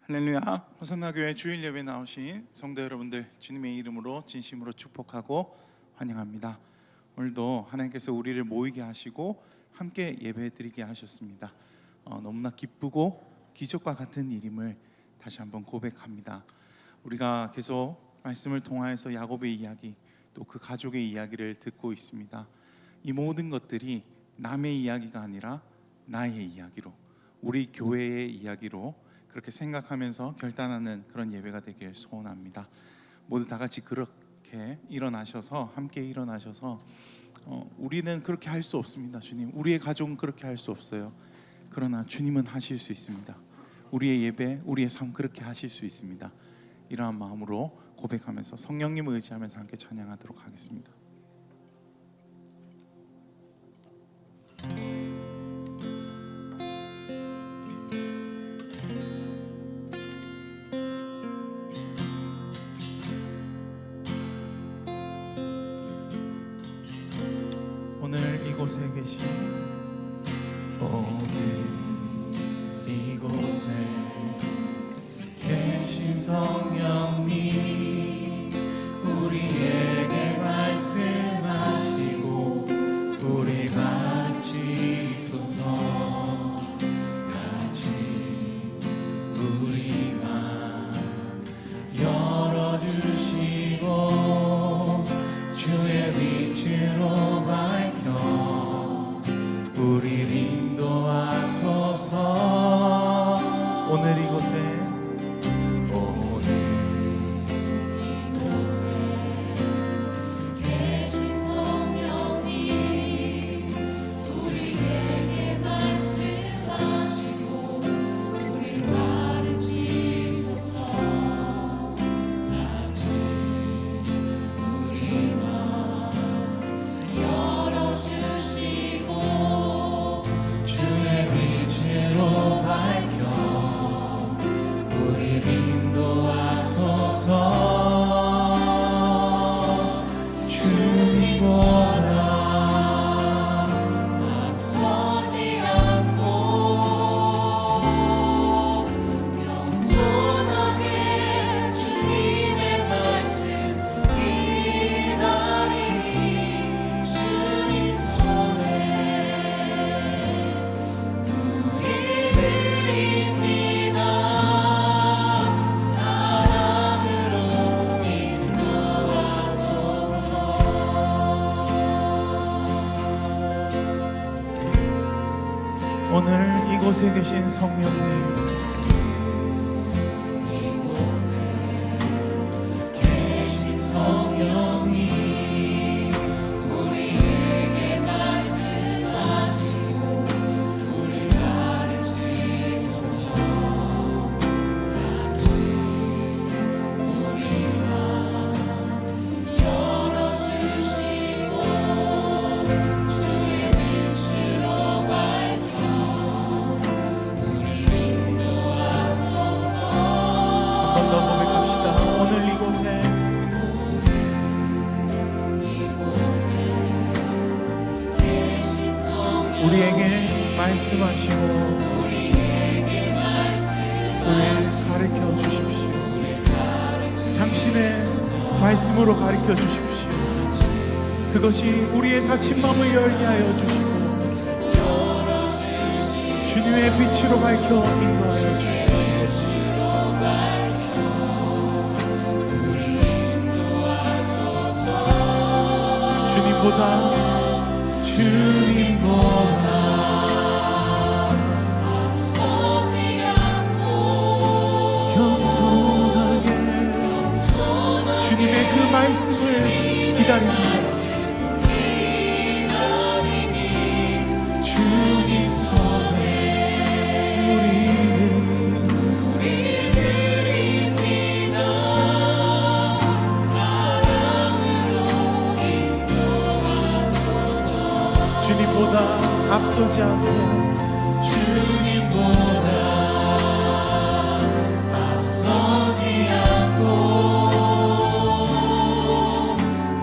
할렐루야. 호산나교회 주일 예배 나오신 성도 여러분들, 주님의 이름으로 진심으로 축복하고 환영합니다. 오늘도 하나님께서 우리를 모이게 하시고 함께 예배드리게 하셨습니다. 너무나 기쁘고 기적과 같은 일임을 다시 한번 고백합니다. 우리가 계속 말씀을 통하여서 야곱의 이야기, 또 그 가족의 이야기를 듣고 있습니다. 이 모든 것들이 남의 이야기가 아니라 나의 이야기로, 우리 교회의 이야기로 그렇게 생각하면서 결단하는 그런 예배가 되길 소원합니다. 모두 다 같이 그렇게 일어나셔서, 함께 일어나셔서 우리는 그렇게 할 수 없습니다. 주님, 우리의 가족은 그렇게 할 수 없어요. 그러나 주님은 하실 수 있습니다. 우리의 예배, 우리의 삶 그렇게 하실 수 있습니다. 이러한 마음으로 고백하면서 성령님을 의지하면서 함께 찬양하도록 하겠습니다. 오늘 이곳에 계신, 오늘 이곳에 계신 성령님, 우리에게 말씀하시고 우리 같이 있소서. 같이 우리 맘 열어주시고 주의 빛으로 밝혀 우리를 인도하소서. 오늘 이곳에 이곳에 계신 성령님, 이곳에 계신 성령님, 우리에게 말씀하시고 우리 가르치소서. 같이 우리 맘 열어주시고 주의 빛으로 우리에게 말씀하시고 우리를 가르쳐 주십시오. 당신의 말씀으로 가르쳐 주십시오. 그것이 우리의 닫힌 마음을 열게 하여 주시고 주님의 빛으로 밝혀 인도하여 주십시오. 주님보다 앞서지 않고 겸손하게 주님의 그 말씀을 기다립니다. 주님 손에 우리를 입히나 사랑으로 인도하소서. 주님보다 앞서지 않고 주님보다 앞서지 않고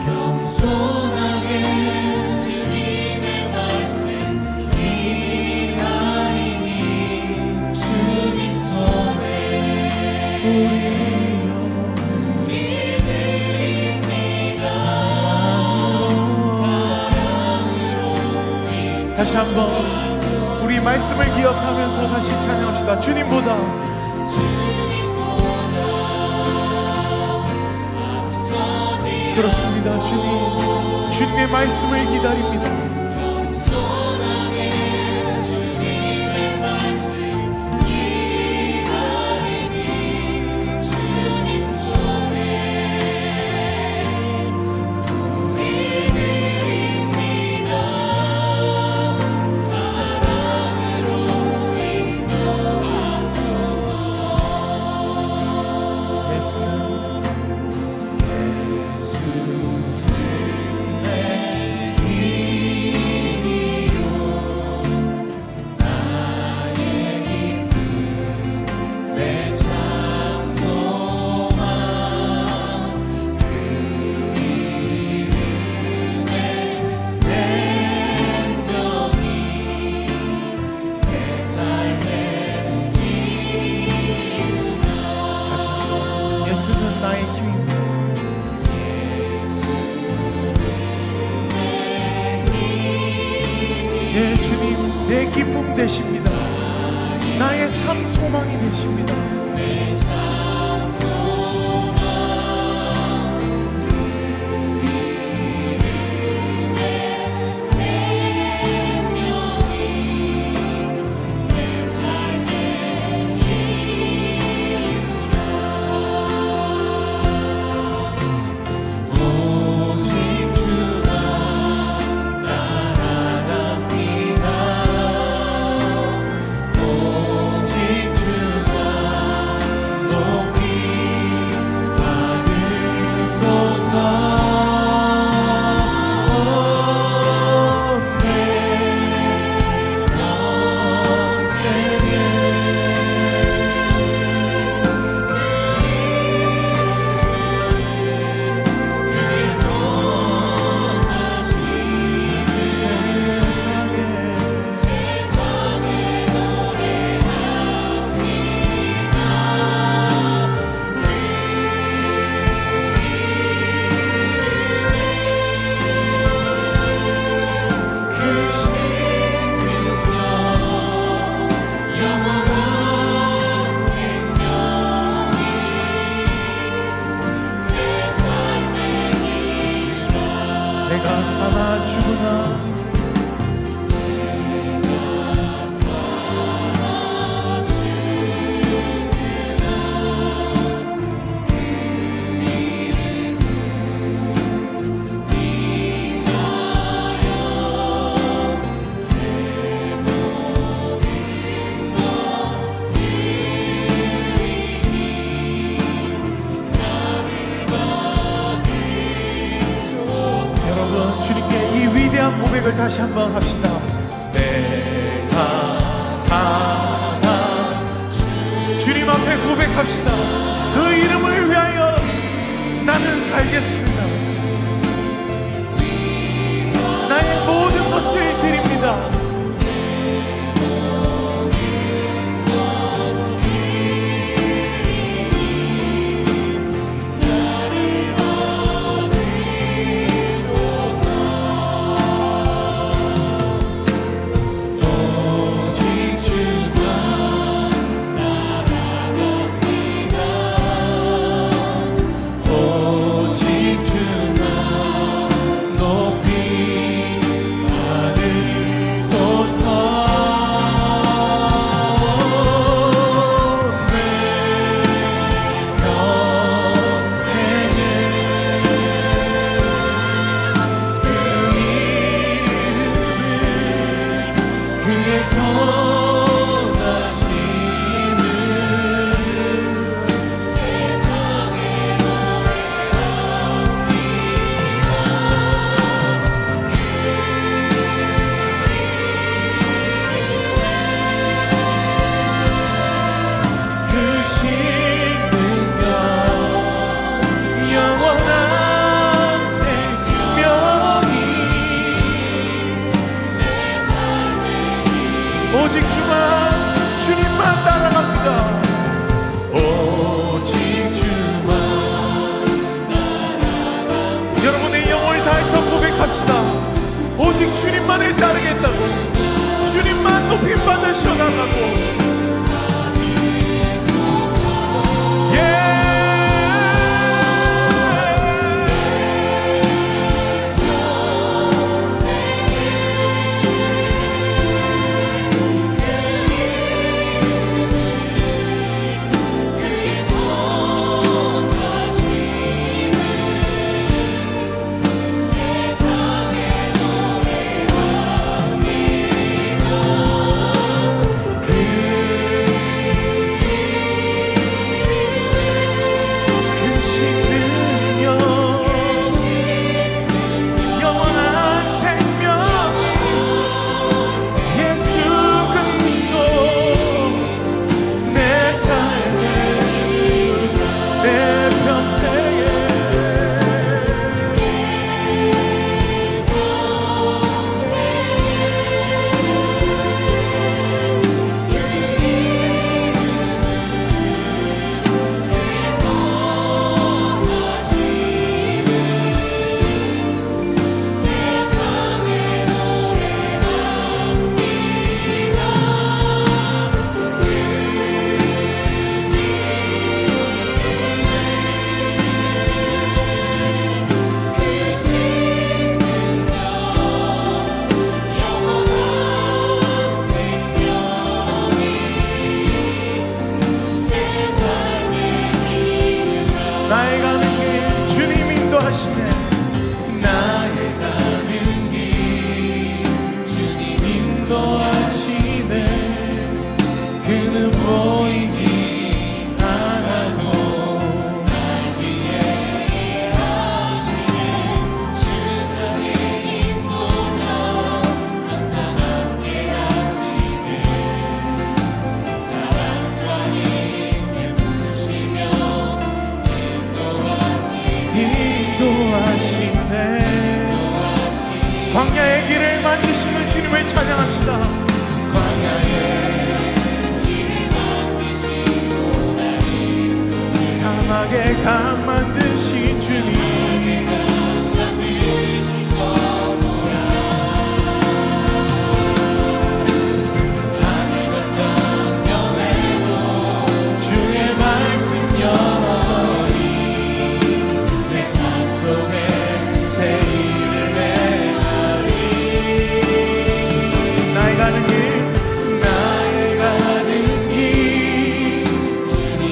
겸손하게 주님의 말씀 기다리니 주님 손에 다시 한번 우리 말씀을 기억하면서 다시 찬양합시다. 주님보다 그렇습니다. 주님의 말씀을 기다립니다. 예수는 나의 힘입니다. 예, 주님 내 기쁨 되십니다. 나의 참 소망이 되십니다. 내가 사나 죽으나 주님께 이 위대한 고백을 다시 한번 합시다. 내가 사나 주님 앞에 고백합시다. 그 이름을 위하여 나는 살겠습니다. 나의 모든 것을 드립니다. 오직 주만 높이 받으 주님만을 따르겠다고, 주님만 높임 받으셔달라고. 나의 가는 길 주님 인도하시네. 나의 가는 길 주님 인도하시네. 그는 보이지 않아도 날 위해 일하시네. 주 나의 인도자 항상 함께 하시네. 사랑과 힘 베푸시며 광야의 길을 만드시는 주님을 찬양합시다. 광야의 길을 만드시고 나를 사막의 강 만드신 주님. 주의 말씀 영원히 내 삶 속에 새 일을 행하리. 나의 가는 길 주님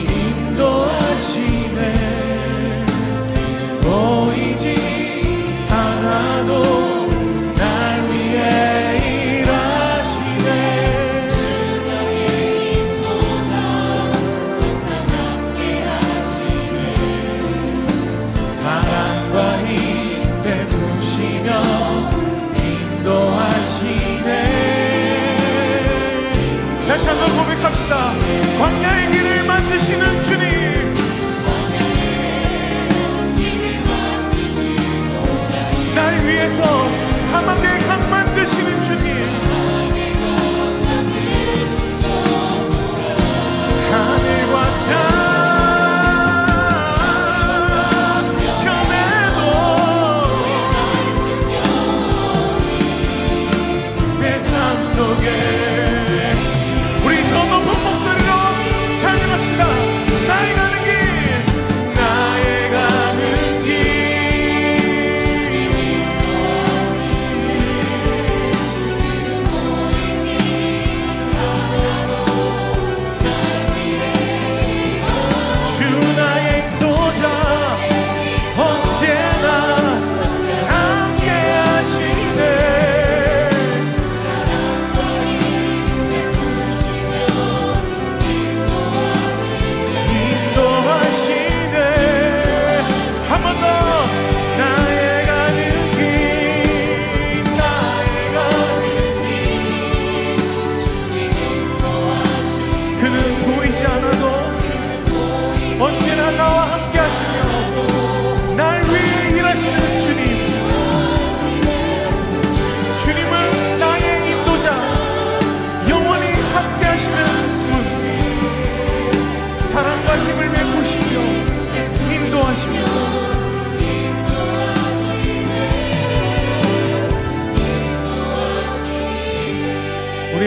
인도하시네. 보이지 않아도 날 위해 일하시네. 주 나의 인도자 항상 함께 하시네. 사랑과 힘 베푸시며 인도하시네. 다시 한번 고백합시다. 광야의 길을 만드시는 주님. 날 위해서 사막의 강 만드시는 주님. 하늘과 땅 변해도 내 삶 속에 우리 더 높은 목소리로 찬양합시다. 나의 가는 길, 나의 가는 길. 주 나의 인도자 언제나 함께 하시네.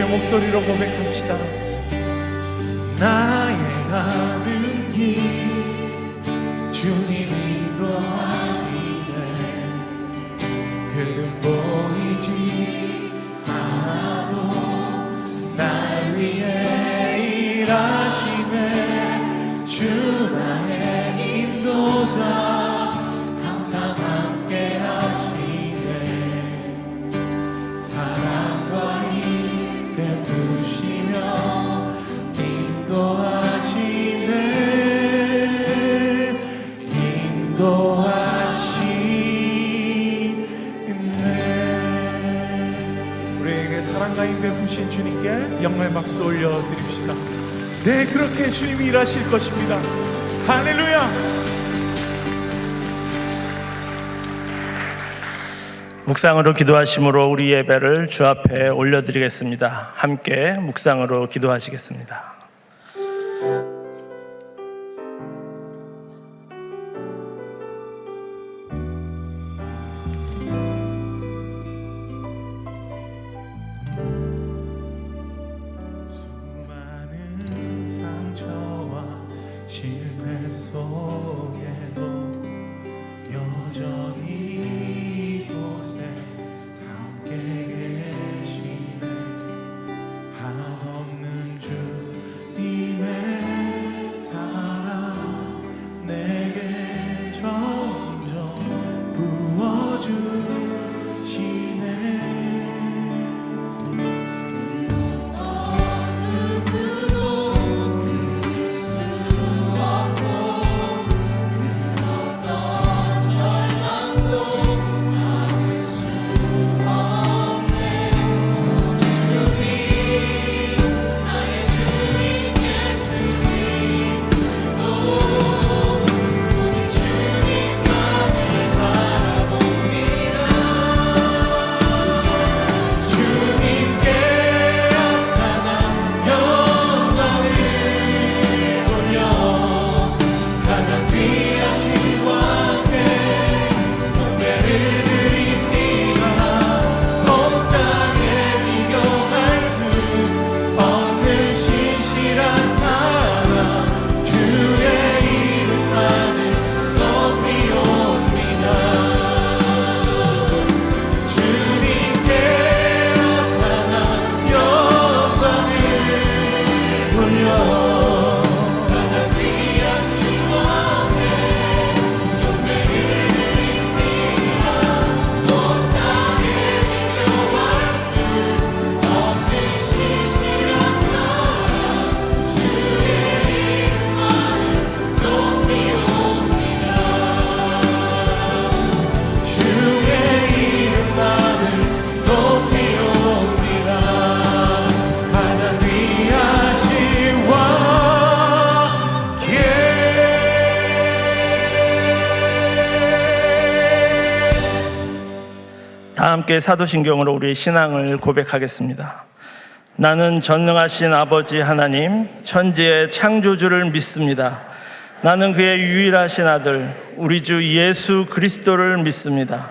우리의 목소리로 고백합시다. 나의 가는 길 주님 인도하시네. 그는 보이지 않아도 날 위해 일하시네. 주 나의 인도자 항상 함께 하시네. 사랑과 힘 베푸시며 인도하시네. 인도하시네. 우리에게 사랑과 힘 베푸신 주님께 영광의 박수 올려드립시다. 네, 그렇게 주님이 일하실 것입니다. 할렐루야. 묵상으로 기도하심으로 우리 예배를 주 앞에 올려드리겠습니다. 함께 묵상으로 기도하시겠습니다. 수많은 상처와 실패 속에도 여전히 함께 계시네. 한없는 주님의 사랑 내게 점점 부어주시네. 그 어떤 누구도 그릴 수 없고 그 어떤 절망도 다 함께 사도신경으로 우리의 신앙을 고백하겠습니다. 나는 전능하신 아버지 하나님, 천지의 창조주를 믿습니다. 나는 그의 유일하신 아들, 우리 주 예수 그리스도를 믿습니다.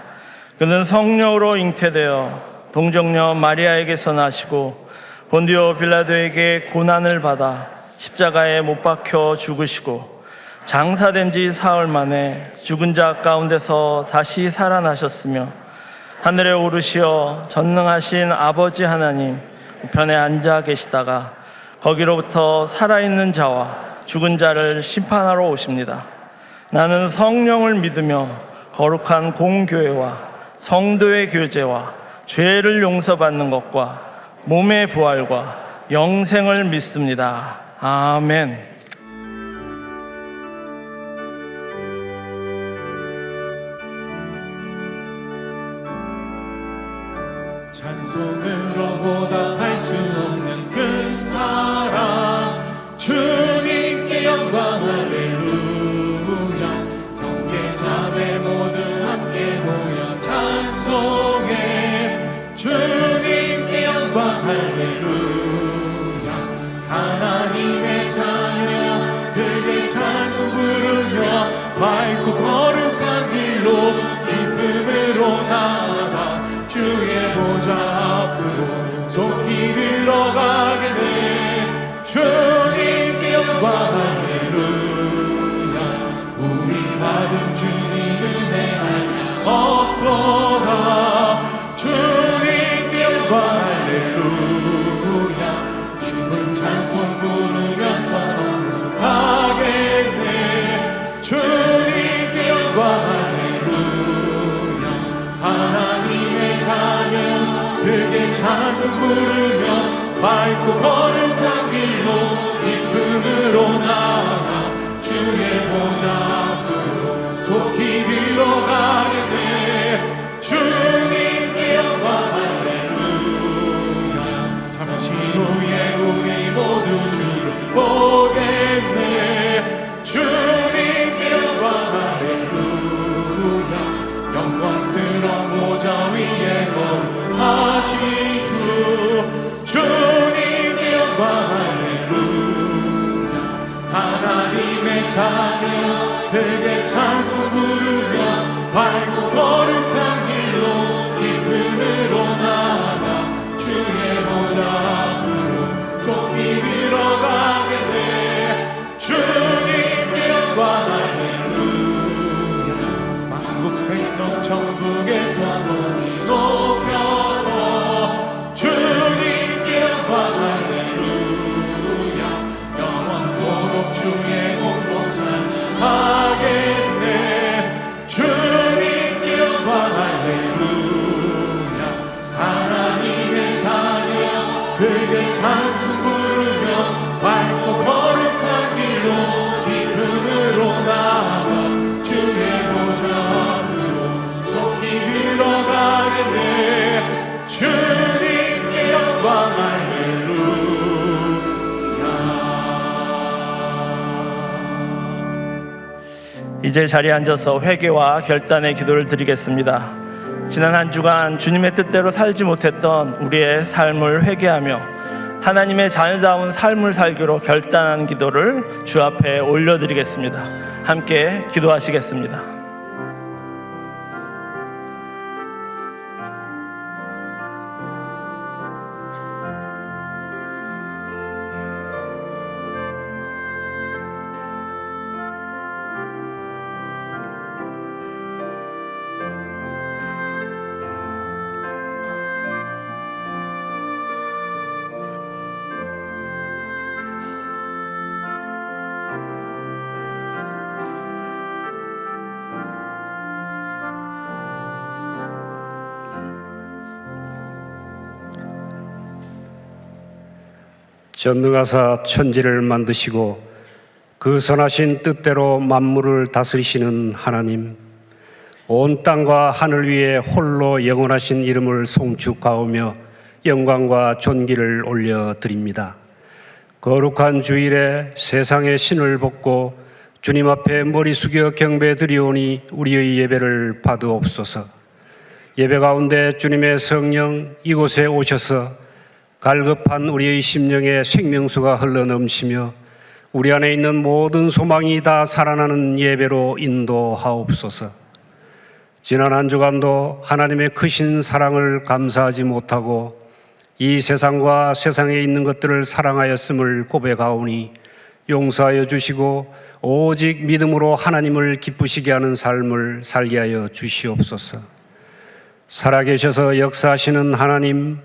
그는 성령으로 잉태되어 동정녀 마리아에게서 나시고 본디오 빌라도에게 고난을 받아 십자가에 못 박혀 죽으시고 장사된 지 사흘 만에 죽은 자 가운데서 다시 살아나셨으며 하늘에 오르시어 전능하신 아버지 하나님 우편에 앉아 계시다가 거기로부터 살아있는 자와 죽은 자를 심판하러 오십니다. 나는 성령을 믿으며 거룩한 공교회와 성도의 교제와 죄를 용서받는 것과 몸의 부활과 영생을 믿습니다. 아멘. 찬송으로 보답할 수 없는 큰 사랑 주님께 영광 할렐루야. 형제자매 모두 함께 모여 찬송해 주님께 영광 할렐루야. 하나님의 자녀 그의 찬송 부르며 밝고 거룩한 길로 기쁨으로 나아가 주의 보좌 앞으로 속히 들어 찬송 부르며 밝고 거룩한 길로 기쁨으로 나아가 주의 보좌 앞으로 속히 들어가겠네. 주님께 영광 할렐루야. 잠시 후에 우리 모두 주를 보겠네. 주님께 영광 할렐루야. 영광스러운 보좌 위에 거룩하신 주 주님께 영광 할렐루야. 하나님의 자녀 되게 찬송 부르며 밝고 거룩한 길로 기쁨으로 나아가 주의 보좌 앞으로 속히 들어가겠네. 주님께 영광 할렐루야. 만국 백성 천국에서 소리 높여서 주님께 영광 할렐루야. 영원토록 주의 공로 찬양하겠네. 주님께 영광 할렐루야. 하나님의 자녀 그게 찬송 부르며 밝고 거룩한 길로 기쁨으로 나아가 주의 보좌 앞으로 속히 들어가겠네. 주님께 영광 할렐루야. 이제 자리에 앉아서 회개와 결단의 기도를 드리겠습니다. 지난 한 주간 주님의 뜻대로 살지 못했던 우리의 삶을 회개하며 하나님의 자녀다운 삶을 살기로 결단한 기도를 주 앞에 올려드리겠습니다. 함께 기도하시겠습니다. 전능하사 천지를 만드시고 그 선하신 뜻대로 만물을 다스리시는 하나님, 온 땅과 하늘 위에 홀로 영원하신 이름을 송축하오며 영광과 존귀를 올려드립니다. 거룩한 주일에 세상의 신을 벗고 주님 앞에 머리 숙여 경배드리오니 우리의 예배를 받으옵소서. 예배 가운데 주님의 성령 이곳에 오셔서 갈급한 우리의 심령에 생명수가 흘러넘치며 우리 안에 있는 모든 소망이 다 살아나는 예배로 인도하옵소서. 지난 한 주간도 하나님의 크신 사랑을 감사하지 못하고 이 세상과 세상에 있는 것들을 사랑하였음을 고백하오니 용서하여 주시고 오직 믿음으로 하나님을 기쁘시게 하는 삶을 살게 하여 주시옵소서. 살아계셔서 역사하시는 하나님,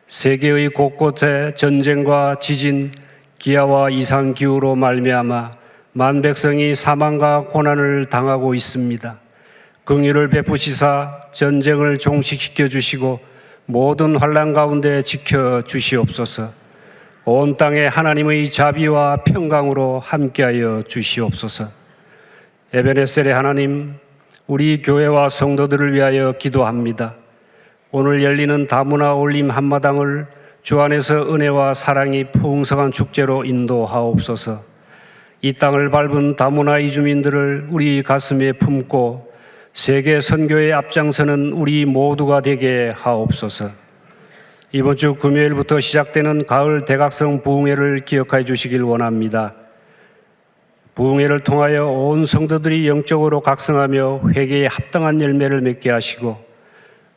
세계의 곳곳에 전쟁과 지진, 기아와 이상기후로 말미암아 만 백성이 사망과 고난을 당하고 있습니다. 긍휼을 베푸시사 전쟁을 종식시켜 주시고 모든 환난 가운데 지켜 주시옵소서. 온 땅에 하나님의 자비와 평강으로 함께하여 주시옵소서. 에베네셀의 하나님, 우리 교회와 성도들을 위하여 기도합니다. 오늘 열리는 다문화 올림 한마당을 주 안에서 은혜와 사랑이 풍성한 축제로 인도하옵소서. 이 땅을 밟은 다문화 이주민들을 우리 가슴에 품고 세계 선교에 앞장서는 우리 모두가 되게 하옵소서. 이번 주 금요일부터 시작되는 가을 대각성 부흥회를 기억해 주시길 원합니다. 부흥회를 통하여 온 성도들이 영적으로 각성하며 회개에 합당한 열매를 맺게 하시고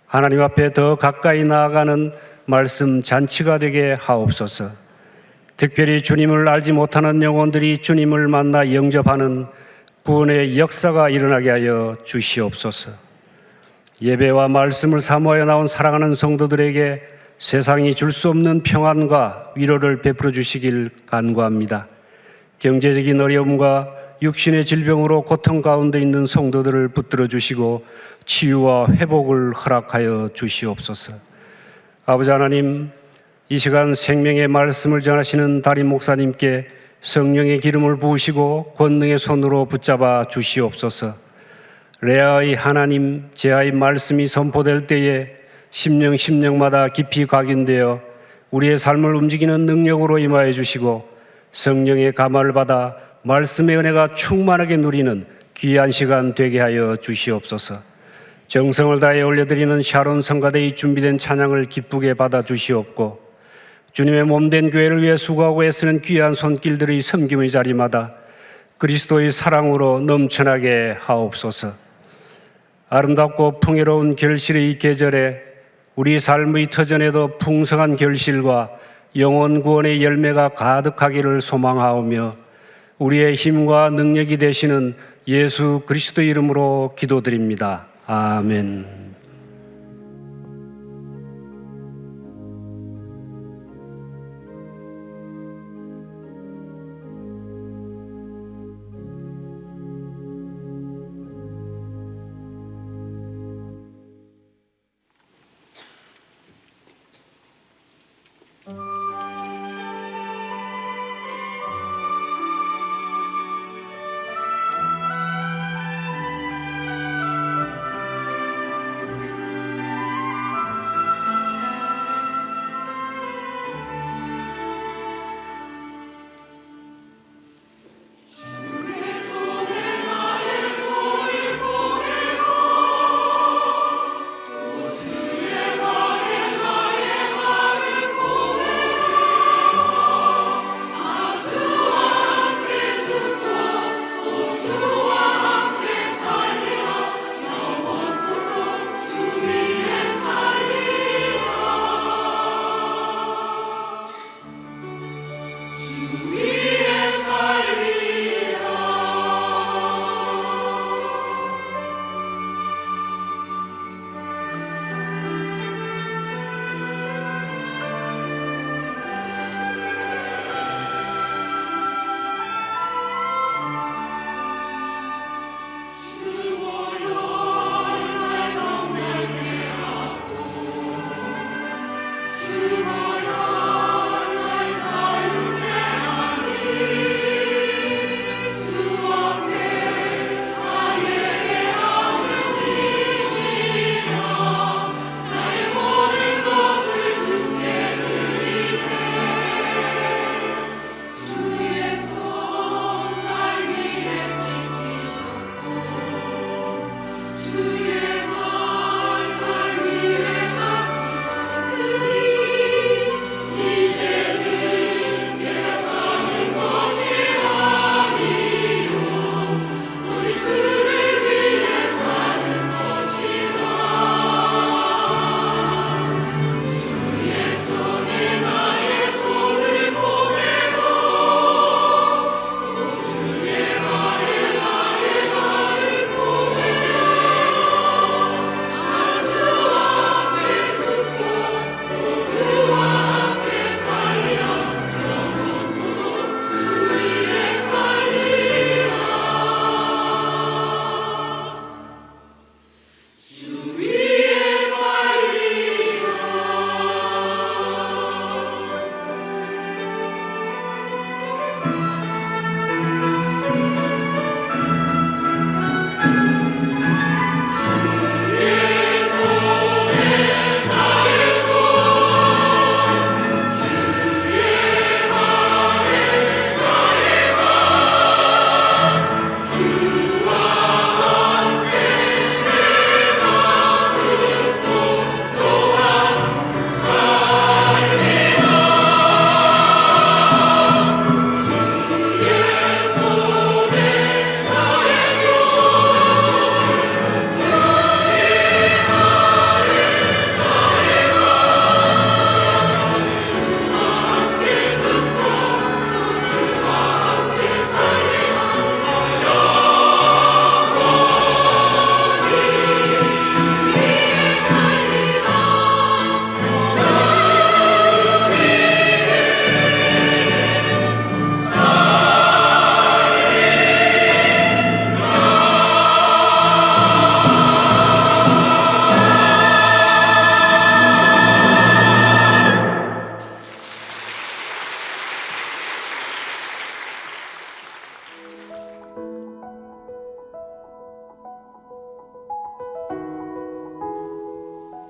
하나님 앞에 더 가까이 나아가는 말씀 잔치가 되게 하옵소서. 특별히 주님을 알지 못하는 영혼들이 주님을 만나 영접하는 구원의 역사가 일어나게 하여 주시옵소서. 예배와 말씀을 사모하여 나온 사랑하는 성도들에게 세상이 줄 수 없는 평안과 위로를 베풀어 주시길 간구합니다. 경제적인 어려움과 육신의 질병으로 고통 가운데 있는 성도들을 붙들어 주시고 치유와 회복을 허락하여 주시옵소서. 아버지 하나님, 이 시간 생명의 말씀을 전하시는 담임 목사님께 성령의 기름을 부으시고 권능의 손으로 붙잡아 주시옵소서. 레아의 하나님, 제아의 말씀이 선포될 때에 심령마다 깊이 각인되어 우리의 삶을 움직이는 능력으로 임하여 주시고 성령의 감화를 받아 말씀의 은혜가 충만하게 누리는 귀한 시간 되게 하여 주시옵소서. 정성을 다해 올려드리는 샤론 성가대의 준비된 찬양을 기쁘게 받아 주시옵고 주님의 몸된 교회를 위해 수고하고 애쓰는 귀한 손길들의 섬김의 자리마다 그리스도의 사랑으로 넘쳐나게 하옵소서. 아름답고 풍요로운 결실의 이 계절에 우리 삶의 터전에도 풍성한 결실과 영혼 구원의 열매가 가득하기를 소망하오며 우리의 힘과 능력이 되시는 예수 그리스도 이름으로 기도드립니다. 아멘.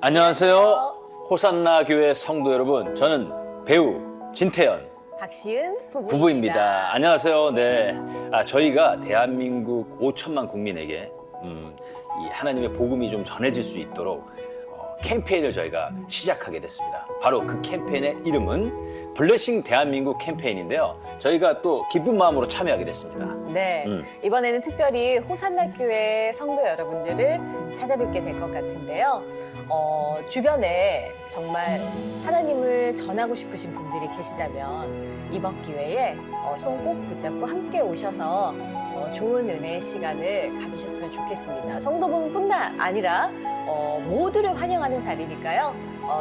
안녕하세요. 호산나 교회 성도 여러분. 저는 배우 진태현 박시은 부부입니다. 안녕하세요. 네. 저희가 대한민국 5천만 국민에게 이 하나님의 복음이 좀 전해질 수 있도록 캠페인을 저희가 시작하게 됐습니다. 바로 그 캠페인의 이름은 블레싱 대한민국 캠페인인데요. 저희가 또 기쁜 마음으로 참여하게 됐습니다. 네, 이번에는 특별히 호산나 교회 성도 여러분들을 찾아뵙게 될 것 같은데요. 주변에 정말 하나님을 전하고 싶으신 분들이 계시다면 이번 기회에 손 꼭 붙잡고 함께 오셔서 좋은 은혜의 시간을 가지셨으면 좋겠습니다. 성도분뿐만 아니라 모두를 환영하는 자리니까요.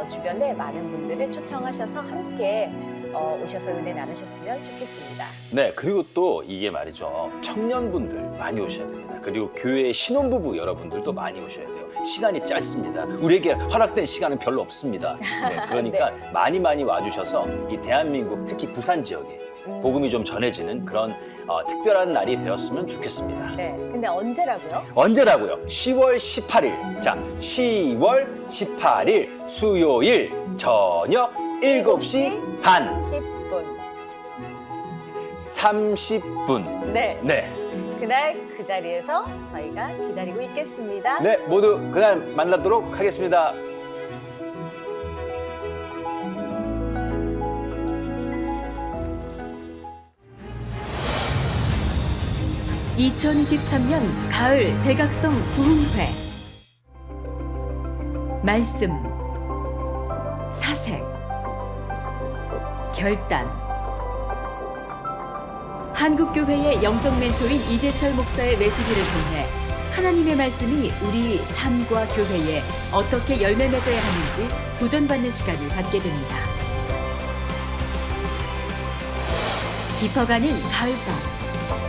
주변에 많은 분들을 초청하셔서 함께 오셔서 은혜 나누셨으면 좋겠습니다. 네, 그리고 또 이게 말이죠. 청년분들 많이 오셔야 됩니다. 그리고 교회 신혼부부 여러분들도 많이 오셔야 돼요. 시간이 짧습니다. 우리에게 허락된 시간은 별로 없습니다. 네, 그러니까 네. 많이 와주셔서 이 대한민국, 특히 부산 지역에 복음이 좀 전해지는 그런 특별한 날이 되었으면 좋겠습니다. 네, 근데 언제라고요? 언제라고요? 10월 18일. 자, 10월 18일 수요일 저녁 7시 반 10분. 30분. 네, 네. 그날 그 자리에서 저희가 기다리고 있겠습니다. 네, 모두 그날 만나도록 하겠습니다. (2023년) 가을 대각성 부흥회 말씀, 사색, 결단. 한국교회의 영적 멘토인 이재철 목사의 메시지를 통해 하나님의 말씀이 우리 삶과 교회에 어떻게 열매 맺어야 하는지 도전받는 시간을 갖게 됩니다. 깊어가는 가을밤,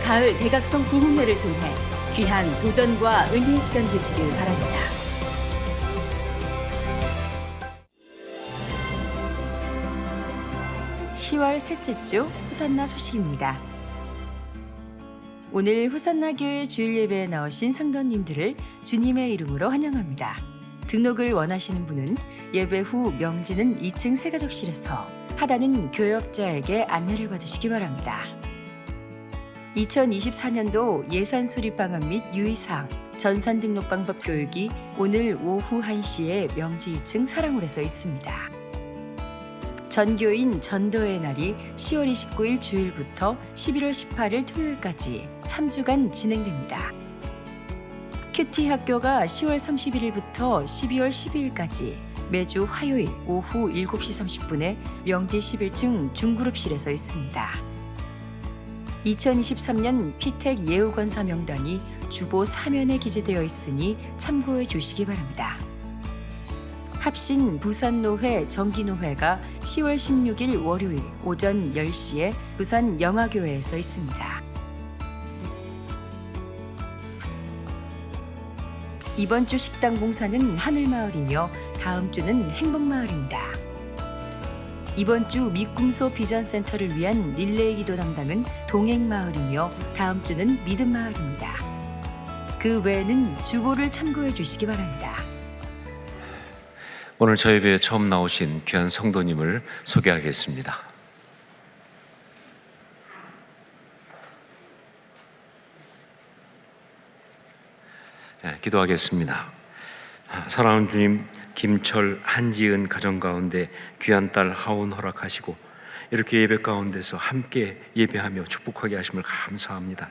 가을 대각성 부흥회를 통해 귀한 도전과 은혜의 시간 되시길 바랍니다. (10월) 셋째 주 호산나 소식입니다. 오늘 호산나 교회 주일 예배에 나오신 성도님들을 주님의 이름으로 환영합니다. 등록을 원하시는 분은 예배 후 명지는 2층 세가족실에서, 하단은 교역자에게 안내를 받으시기 바랍니다. 2024년도 예산 수립 방안 및 유의사항, 전산 등록 방법 교육이 오늘 오후 1시에 명지 2층 사랑홀에서 있습니다. 전교인 전도의 날이 10월 29일 주일부터 11월 18일 토요일까지 3주간 진행됩니다. 큐티 학교가 10월 31일부터 12월 12일까지 매주 화요일 오후 7시 30분에 명지 11층 중그룹실에서 있습니다. 2023년 피택 예우권사 명단이 주보 사면에 기재되어 있으니 참고해 주시기 바랍니다. 합신 부산노회 정기노회가 10월 16일 월요일 오전 10시에 부산 영화교회에서 있습니다. 이번 주 식당 봉사는 하늘마을이며 다음 주는 행복마을입니다. 이번 주 미꿈소 비전센터를 위한 릴레이 기도 담당은 동행마을이며 다음 주는 믿음마을입니다. 그 외에는 주보를 참고해 주시기 바랍니다. 오늘 저희 예배에 처음 나오신 귀한 성도님을 소개하겠습니다. 네, 기도하겠습니다. 사랑하는 주님, 김철, 한지은 가정 가운데 귀한 딸 하온 허락하시고 이렇게 예배 가운데서 함께 예배하며 축복하게 하심을 감사합니다.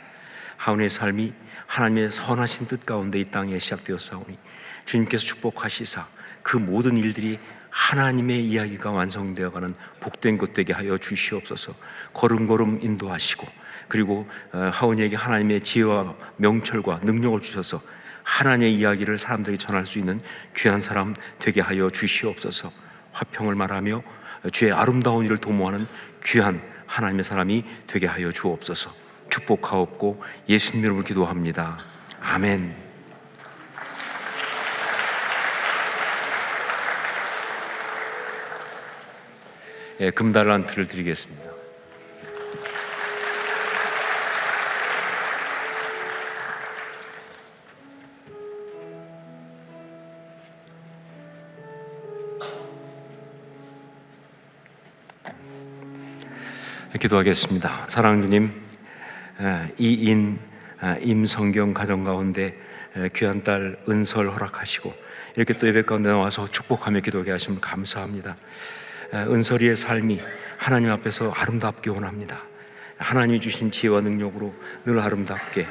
하온의 삶이 하나님의 선하신 뜻 가운데 이 땅에 시작되었사오니 주님께서 축복하시사 그 모든 일들이 하나님의 이야기가 완성되어가는 복된 것 되게 하여 주시옵소서. 걸음걸음 인도하시고 그리고 하온이에게 하나님의 지혜와 명철과 능력을 주셔서 하나님의 이야기를 사람들이 전할 수 있는 귀한 사람 되게 하여 주시옵소서. 화평을 말하며 주의 아름다운 일을 도모하는 귀한 하나님의 사람이 되게 하여 주옵소서. 축복하옵고 예수님 이름으로 기도합니다. 아멘. 예, 금달란트를 드리겠습니다. 기도하겠습니다. 사랑하는 주님, 이인 임성경 가정 가운데 귀한 딸 은설 허락하시고 이렇게 또 예배 가운데 나와서 축복하며 기도하게 하시면 감사합니다. 은설이의 삶이 하나님 앞에서 아름답게 원합니다. 하나님이 주신 지혜와 능력으로 늘 아름답게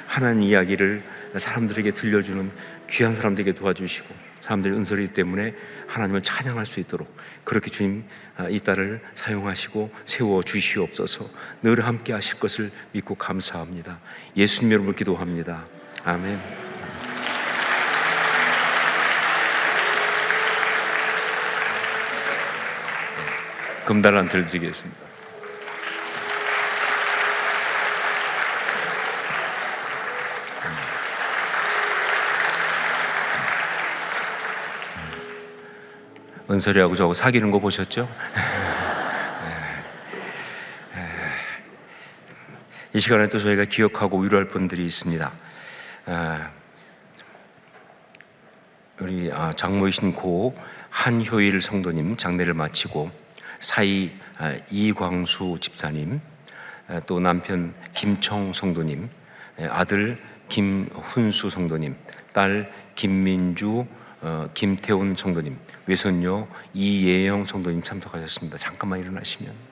하나님 이야기를 사람들에게 들려주는 귀한 사람들에게 도와주시고 사람들이 은설이 때문에 하나님을 찬양할 수 있도록 그렇게 주님 이 딸을 사용하시고 세워 주시옵소서. 늘 함께 하실 것을 믿고 감사합니다. 예수님 이름으로 기도합니다. 아멘. 금달란 들드리겠습니다. 은설이하고 저하고 사귀는 거 보셨죠? 이 시간에 또 저희가 기억하고 위로할 분들이 있습니다. 우리 장모이신 고 한효일 성도님 장례를 마치고 사이 이광수 집사님, 또 남편 김청 성도님, 아들 김훈수 성도님, 딸 김민주, 김태훈 성도님, 외손녀 이예영 성도님 참석하셨습니다. 잠깐만 일어나시면.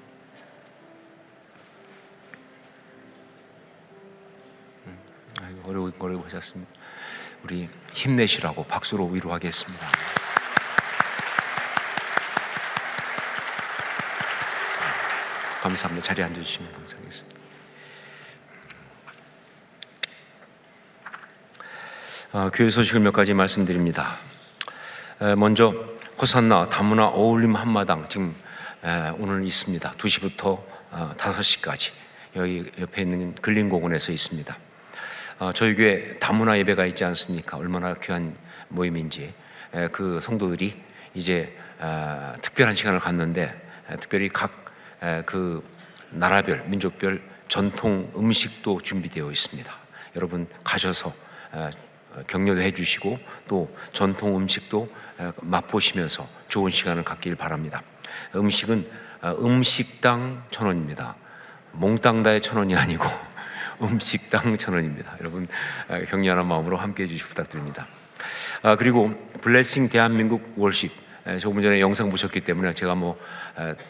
어려워 하셨습니다. 우리 힘내시라고 박수로 위로하겠습니다. 감사합니다. 자리에 앉아주시면 감사하겠습니다. 교회 소식을 몇 가지 말씀드립니다. 먼저 호산나 다문화 어울림 한마당 지금 오늘 있습니다. 2시부터 5시까지 여기 옆에 있는 근린공원에서 있습니다. 저희 교회 다문화 예배가 있지 않습니까? 얼마나 귀한 모임인지. 그 성도들이 이제 특별한 시간을 갖는데 특별히 각 그 나라별 민족별 전통 음식도 준비되어 있습니다. 여러분 가셔서 격려도 해주시고 또 전통 음식도 맛보시면서 좋은 시간을 갖길 바랍니다. 음식은 음식당 1,000원입니다. 몽땅다의 1,000원이 아니고 음식당 1,000원입니다. 여러분 격려하는 마음으로 함께해 주시기 부탁드립니다. 그리고 블레싱 대한민국 월십, 조금 전에 영상 보셨기 때문에 제가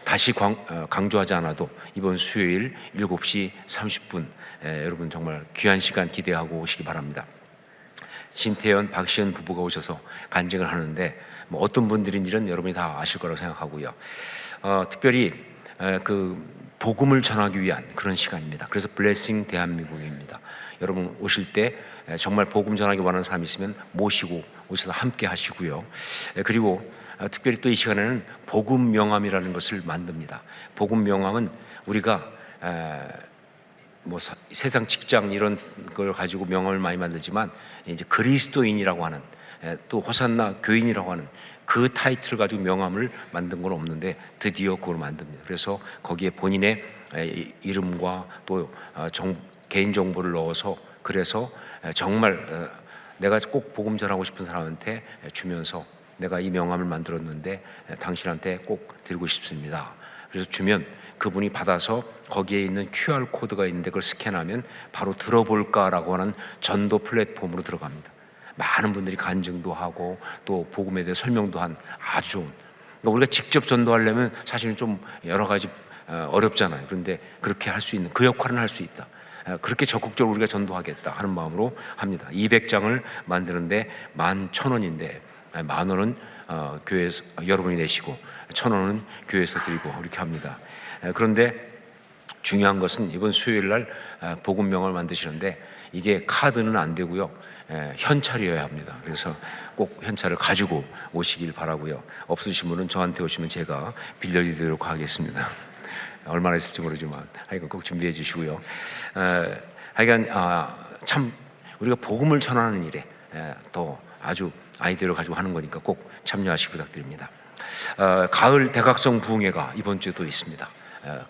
다시 강조하지 않아도 이번 수요일 7시 30분 여러분 정말 귀한 시간 기대하고 오시기 바랍니다. 신태연, 박시연 부부가 오셔서 간증을 하는데 어떤 분들인지는 여러분이 다 아실 거라고 생각하고요. 특별히 그 복음을 전하기 위한 그런 시간입니다. 그래서 블레싱 대한민국입니다. 여러분 오실 때 정말 복음 전하기 원하는 사람이 있으면 모시고 오셔서 함께 하시고요. 그리고 특별히 또 이 시간에는 복음 명함이라는 것을 만듭니다. 복음 명함은 우리가 세상 직장 이런 걸 가지고 명함을 많이 만들지만 이제 그리스도인이라고 하는 또 호산나 교인이라고 하는 그 타이틀을 가지고 명함을 만든 건 없는데 드디어 그걸 만듭니다. 그래서 거기에 본인의 이름과 또 개인 정보를 넣어서 그래서 정말 내가 꼭 복음 전하고 싶은 사람한테 주면서 내가 이 명함을 만들었는데 당신한테 꼭 드리고 싶습니다. 그래서 주면 그분이 받아서 거기에 있는 QR 코드가 있는데 그걸 스캔하면 바로 들어볼까라고 하는 전도 플랫폼으로 들어갑니다. 많은 분들이 간증도 하고 또 복음에 대해 설명도 한 아주 좋은, 그러니까 우리가 직접 전도하려면 사실은 좀 여러 가지 어렵잖아요. 그런데 그렇게 할 수 있는 그 역할은 할 수 있다. 그렇게 적극적으로 우리가 전도하겠다 하는 마음으로 합니다. 200장을 만드는데 11,000원인데 10,000원은 교회에서 여러분이 내시고 1,000원은 교회에서 드리고 이렇게 합니다. 그런데 중요한 것은 이번 수요일 날 복음 명함을 만드시는데 이게 카드는 안 되고요. 현찰이어야 합니다. 그래서 꼭 현찰을 가지고 오시길 바라고요. 없으신 분은 저한테 오시면 제가 빌려드리도록 하겠습니다. 얼마나 있을지 모르지만 하여간 꼭 준비해 주시고요. 하여간 참 우리가 복음을 전하는 일에 또 아주 아이디어를 가지고 하는 거니까 꼭 참여하시기 부탁드립니다. 가을 대각성 부흥회가 이번 주에 또 있습니다.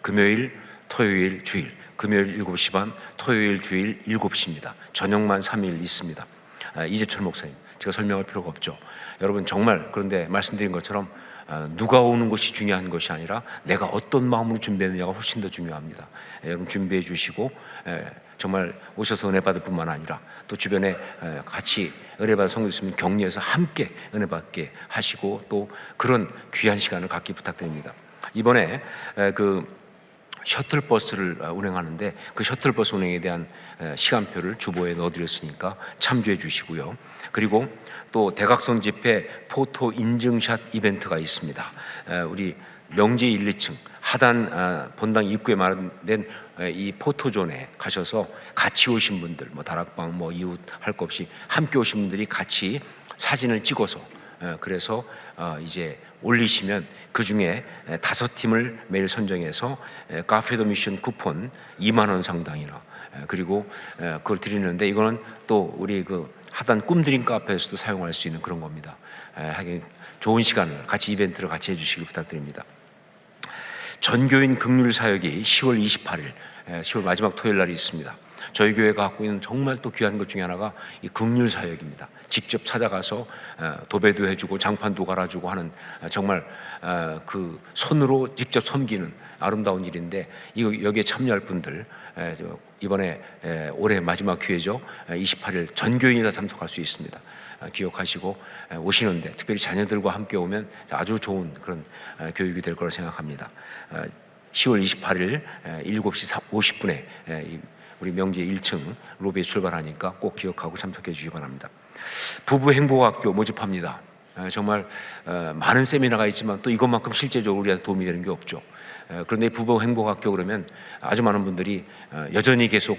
금요일, 토요일, 주일, 금요일 7시 반, 토요일, 주일 7시입니다. 저녁만 3일 있습니다. 이재철 목사님, 제가 설명할 필요가 없죠. 여러분 정말 그런데 말씀드린 것처럼 누가 오는 것이 중요한 것이 아니라 내가 어떤 마음으로 준비했느냐가 훨씬 더 중요합니다. 여러분 준비해 주시고 정말 오셔서 은혜 받을 뿐만 아니라 또 주변에 같이 은혜 받을 성도 있으면 격려해서 함께 은혜 받게 하시고 또 그런 귀한 시간을 갖기 부탁드립니다. 이번에 그 셔틀버스를 운행하는데 그 셔틀버스 운행에 대한 시간표를 주보에 넣어드렸으니까 참조해 주시고요. 그리고 또 대각선 집회 포토 인증샷 이벤트가 있습니다. 우리 명지 1, 2층 하단 본당 입구에 마련된 이 포토존에 가셔서 같이 오신 분들, 뭐 다락방, 뭐 이웃 할 것 없이 함께 오신 분들이 같이 사진을 찍어서 그래서 이제 올리시면 그 중에 5팀을 매일 선정해서 카페 더 미션 쿠폰 2만 원 상당이나 그리고 그걸 드리는데 이거는 또 우리 그 하단 꿈드림 카페에서도 사용할 수 있는 그런 겁니다. 하긴 좋은 시간을 같이 이벤트를 같이 해주시길 부탁드립니다. 전교인 긍휼 사역이 10월 28일 10월 마지막 토요일 날이 있습니다. 저희 교회가 갖고 있는 정말 또 귀한 것 중에 하나가 이 긍휼 사역입니다. 직접 찾아가서 도배도 해주고 장판도 갈아주고 하는 정말 그 손으로 직접 섬기는 아름다운 일인데 여기에 참여할 분들 이번에 올해 마지막 기회죠. 28일 전교인이 다 참석할 수 있습니다. 기억하시고 오시는데 특별히 자녀들과 함께 오면 아주 좋은 그런 교육이 될 거라 생각합니다. 10월 28일 7시 50분에 우리 명지 1층 로비에 출발하니까 꼭 기억하고 참석해 주시기 바랍니다. 부부 행복학교 모집합니다. 정말 많은 세미나가 있지만 또 이것만큼 실제적으로 우리한테 도움이 되는 게 없죠. 그런데 부부 행복학교 그러면 아주 많은 분들이 여전히 계속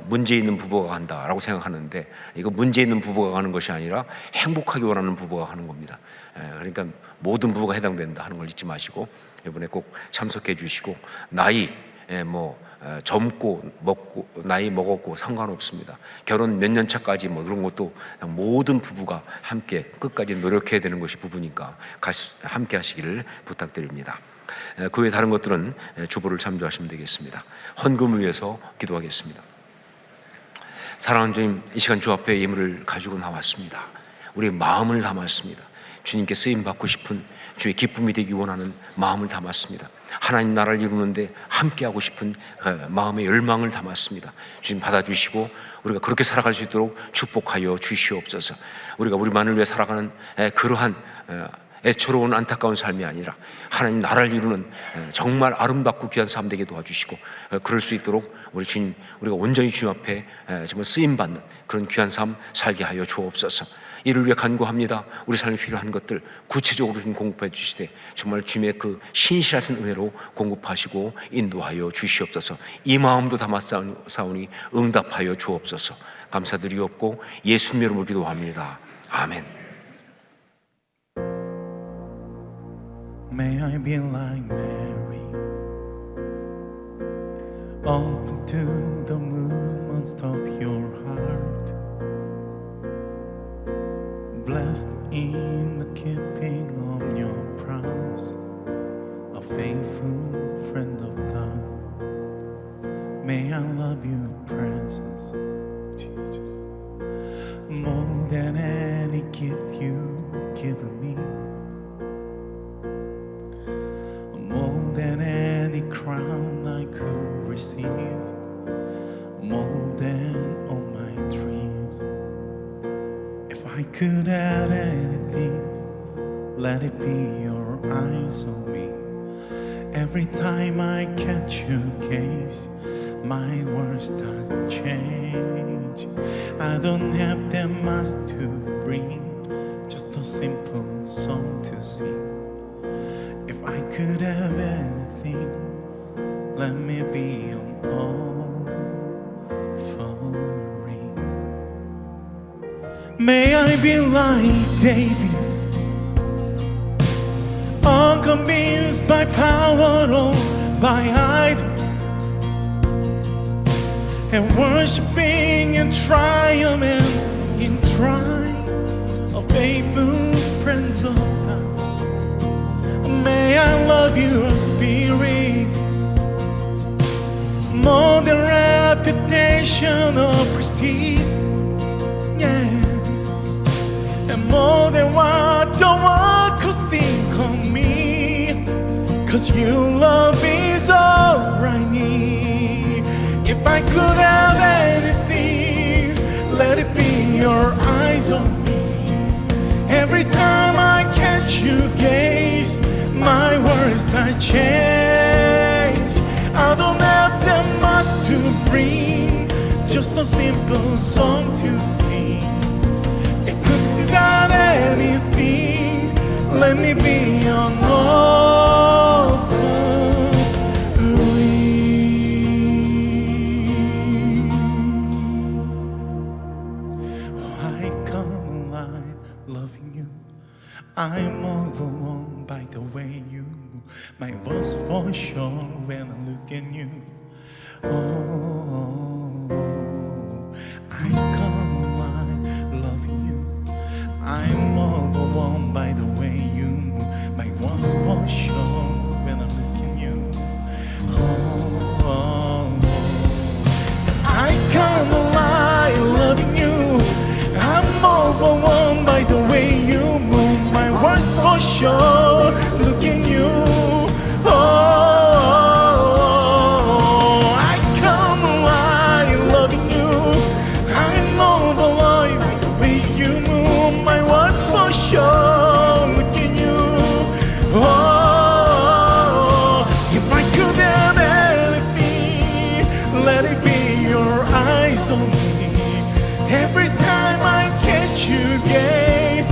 문제 있는 부부가 간다라고 생각하는데 이거 문제 있는 부부가 가는 것이 아니라 행복하게 원하는 부부가 가는 겁니다. 그러니까 모든 부부가 해당된다 하는 걸 잊지 마시고 이번에 꼭 참석해 주시고 나이 젊고 먹고 나이 먹었고 상관없습니다. 결혼 몇 년 차까지 뭐 그런 것도 모든 부부가 함께 끝까지 노력해야 되는 것이 부부니까 함께 하시기를 부탁드립니다. 그 외 다른 것들은 주보를 참조하시면 되겠습니다. 헌금을 위해서 기도하겠습니다. 사랑하는 주님, 이 시간 주 앞에 예물을 가지고 나왔습니다. 우리의 마음을 담았습니다. 주님께 쓰임 받고 싶은 주의 기쁨이 되기 원하는 마음을 담았습니다. 하나님 나라를 이루는데 함께하고 싶은 마음의 열망을 담았습니다. 주님 받아주시고 우리가 그렇게 살아갈 수 있도록 축복하여 주시옵소서. 우리가 우리만을 위해 살아가는 그러한 애처로운 안타까운 삶이 아니라 하나님 나라를 이루는 정말 아름답고 귀한 삶 되게 도와주시고 그럴 수 있도록 우리 주님 우리가 온전히 주님 앞에 정말 쓰임받는 그런 귀한 삶 살게 하여 주옵소서. 이를 위해 간구합니다. 우리 삶에 필요한 것들 구체적으로 좀 공급해 주시되 정말 주님의 그 신실하신 은혜로 공급하시고 인도하여 주시옵소서. 이 마음도 담아 싸우니 응답하여 주옵소서. 감사드리옵고 예수님 이름으로 기도합니다. 아멘. May I be like Mary, open to the movements of your heart, blessed in the keeping of your promise, a faithful friend of God. May I love your presence, Jesus, more than any gift you've given me, more than any crown I could receive, more than all my dreams. If I could add anything, let it be your eyes on me. Every time I catch your gaze, my words start change. I don't have that much to bring, just a simple song to sing. If I could have anything, let me be an offering. May I be like David, unconvinced by power or by idols, and worshiping in triumph and in triumph, a faithful friend of God. May I love your spirit more than reputation or prestige, yeah, and more than what the world could think of me. 'cause your love is all I need. If I could have anything, let it be your eyes on me. Every time I catch you gaze, my words start change. I don't have that much to bring, just a simple song to sing. If you got anything, let me be your offering. I come alive loving you. I'm overwhelmed by the way you move. My voice falls short when I look at you. Oh, I come alive loving you. I'm overwhelmed by the way you move. My voice falls short when I look at you. Oh, I come alive loving you. I'm overwhelmed by the way you move. My words fall short, look at you. Oh, I come alive loving you. I'm overwhelmed by the way you move. My words fall short, look at you. Oh, if I could have anything, let it be your eyes on me. Every time I catch you gaze,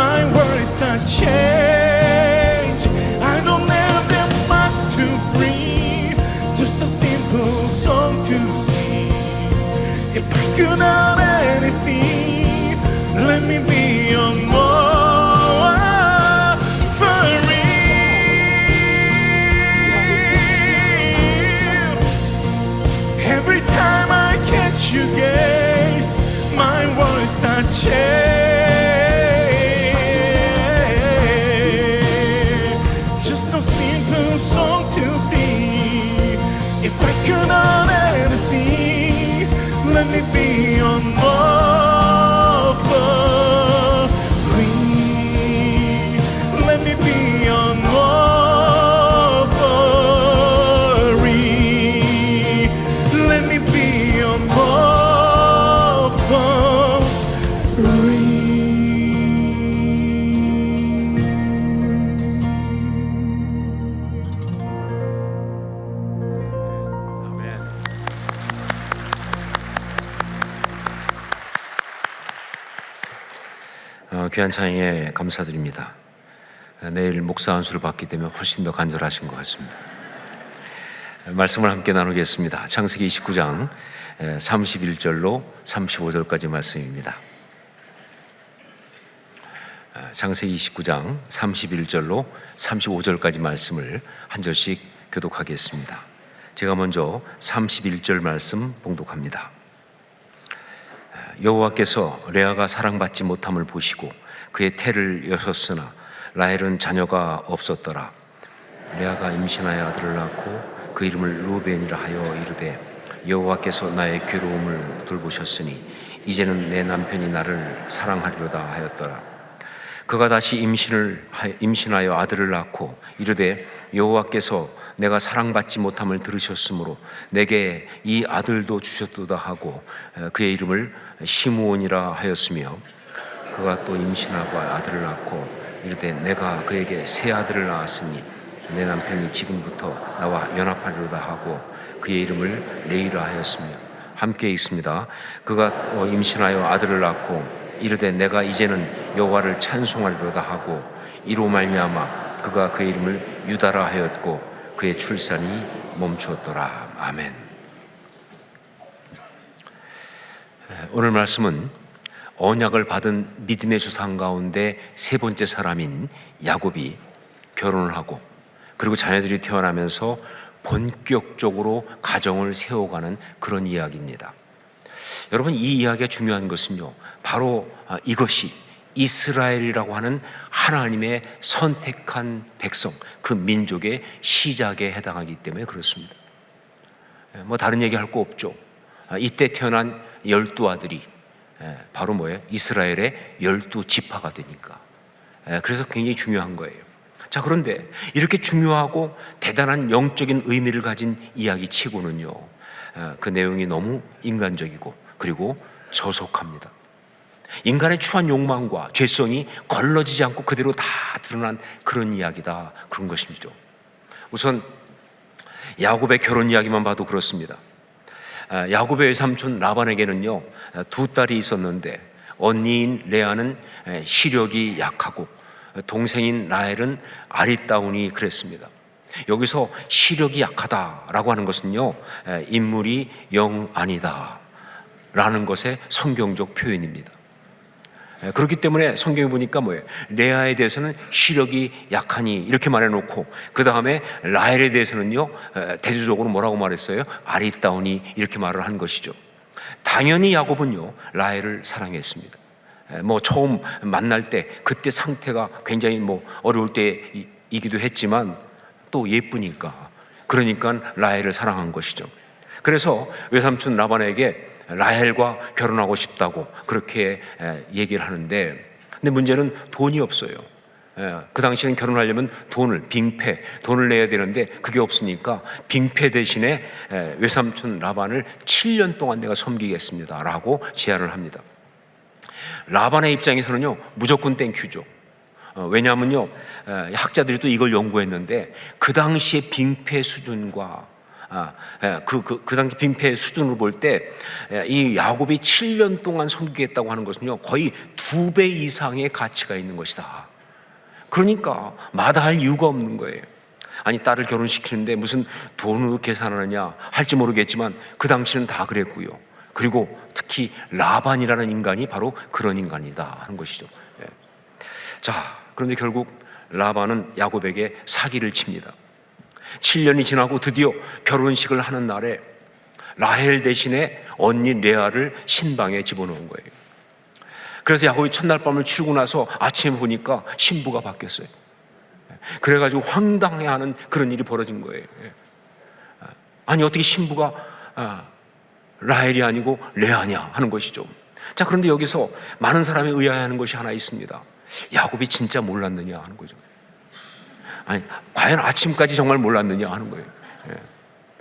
my words start change. I don't have that much to bring, just a simple song to sing. If I could have anything, let me be your offering. Every time I catch you gaze, my words start change. Just a simple song to sing. If I could have anything, let me be your offering. Let me be your offering. Let me be your 귀한 찬양에 감사드립니다. 내일 목사 안수를 받기 때문에 훨씬 더 간절하신 것 같습니다. 말씀을 함께 나누겠습니다. 창세기 29장 31절로 35절까지 말씀입니다. 창세기 29장 31절로 35절까지 말씀을 한 절씩 교독하겠습니다. 제가 먼저 31절 말씀 봉독합니다. 여호와께서 레아가 사랑받지 못함을 보시고 그의 태를 여셨으나 라헬은 자녀가 없었더라. 레아가 임신하여 아들을 낳고 그 이름을 루벤이라 하여 이르되 여호와께서 나의 괴로움을 돌보셨으니 이제는 내 남편이 나를 사랑하리로다 하였더라. 그가 다시 임신하여 아들을 낳고 이르되 여호와께서 내가 사랑받지 못함을 들으셨으므로 내게 이 아들도 주셨도다 하고 그의 이름을 시므온이라 하였으며 그가 또 임신하고 아들을 낳고 이르되 내가 그에게 새 아들을 낳았으니 내 남편이 지금부터 나와 연합하리로다 하고 그의 이름을 레이라 하였으며 함께 있습니다. 그가 임신하여 아들을 낳고 이르되 내가 이제는 여호와를 찬송하리로다 하고 이로 말미암아 그가 그의 이름을 유다라 하였고 그의 출산이 멈추었더라. 아멘. 오늘 말씀은 언약을 받은 믿음의 조상 가운데 세 번째 사람인 야곱이 결혼을 하고 그리고 자녀들이 태어나면서 본격적으로 가정을 세워가는 그런 이야기입니다. 여러분, 이 이야기가 중요한 것은요, 바로 이것이 이스라엘이라고 하는 하나님의 선택한 백성, 그 민족의 시작에 해당하기 때문에 그렇습니다. 뭐 다른 얘기할 거 없죠. 이때 태어난 12아들이 바로 뭐예요? 이스라엘의 12지파가 되니까. 그래서 굉장히 중요한 거예요. 자, 그런데 이렇게 중요하고 대단한 영적인 의미를 가진 이야기 치고는요, 그 내용이 너무 인간적이고 그리고 저속합니다. 인간의 추한 욕망과 죄성이 걸러지지 않고 그대로 다 드러난 그런 이야기다, 그런 것이죠. 우선 야곱의 결혼 이야기만 봐도 그렇습니다. 야곱의 외삼촌 라반에게는요, 두 딸이 있었는데 언니인 레아는 시력이 약하고 동생인 라헬은 아리따우니 그랬습니다. 여기서 시력이 약하다라고 하는 것은요, 인물이 영 아니다 라는 것의 성경적 표현입니다. 그렇기 때문에 성경에 보니까 뭐예요? 레아에 대해서는 시력이 약하니 이렇게 말해놓고 그 다음에 라헬에 대해서는요, 대조적으로 뭐라고 말했어요? 아리따우니 이렇게 말을 한 것이죠. 당연히 야곱은요, 라헬을 사랑했습니다. 처음 만날 때 그때 상태가 굉장히 어려울 때이기도 했지만 또 예쁘니까, 그러니까 라헬을 사랑한 것이죠. 그래서 외삼촌 라반에게 라헬과 결혼하고 싶다고 그렇게 얘기를 하는데, 근데 문제는 돈이 없어요. 그 당시에는 결혼하려면 돈을 내야 되는데 그게 없으니까 빙패 대신에 외삼촌 라반을 7년 동안 내가 섬기겠습니다 라고 제안을 합니다. 라반의 입장에서는요, 무조건 땡큐죠. 왜냐하면요, 학자들이 또 이걸 연구했는데 그 당시의 빙패 수준과 그 당시 빙패 수준으로 볼 때 이 야곱이 7년 동안 섬기겠다고 하는 것은요, 거의 2배 이상의 가치가 있는 것이다. 그러니까 마다할 이유가 없는 거예요. 아니, 딸을 결혼시키는데 무슨 돈으로 계산하느냐 할지 모르겠지만 그 당시는 다 그랬고요. 그리고 특히 라반이라는 인간이 바로 그런 인간이다 하는 것이죠. 자, 그런데 결국 라반은 야곱에게 사기를 칩니다. 7년이 지나고 드디어 결혼식을 하는 날에 라헬 대신에 언니 레아를 신방에 집어넣은 거예요. 그래서 야곱이 첫날 밤을 치르고 나서 아침에 보니까 신부가 바뀌었어요. 그래가지고 황당해하는 그런 일이 벌어진 거예요. 아니, 어떻게 신부가 라헬이 아니고 레아냐 하는 것이죠. 자, 그런데 여기서 많은 사람이 의아해하는 것이 하나 있습니다. 야곱이 진짜 몰랐느냐 하는 거죠. 아니, 과연 아침까지 정말 몰랐느냐 하는 거예요.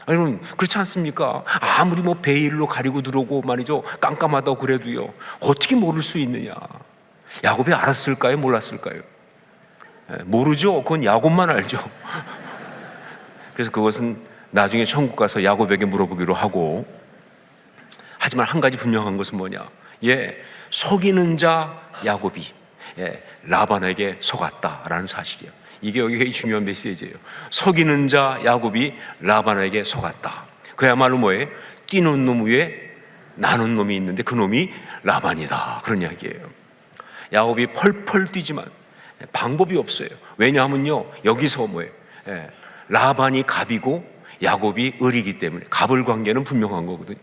아니, 여러분, 그렇지 않습니까? 아무리 베일로 가리고 들어오고 말이죠, 깜깜하다고 그래도요, 어떻게 모를 수 있느냐? 야곱이 알았을까요? 몰랐을까요? 모르죠. 그건 야곱만 알죠. 그래서 그것은 나중에 천국 가서 야곱에게 물어보기로 하고, 하지만 한 가지 분명한 것은 뭐냐? 속이는 자 야곱이 라반에게 속았다라는 사실이에요. 이게 여기 중요한 메시지예요. 속이는 자 야곱이 라반에게 속았다. 그야말로 뭐예요? 뛰는 놈 위에 나는 놈이 있는데 그 놈이 라반이다, 그런 이야기예요. 야곱이 펄펄 뛰지만 방법이 없어요. 왜냐하면요, 여기서 뭐예요? 라반이 갑이고 야곱이 을이기 때문에 갑을 관계는 분명한 거거든요.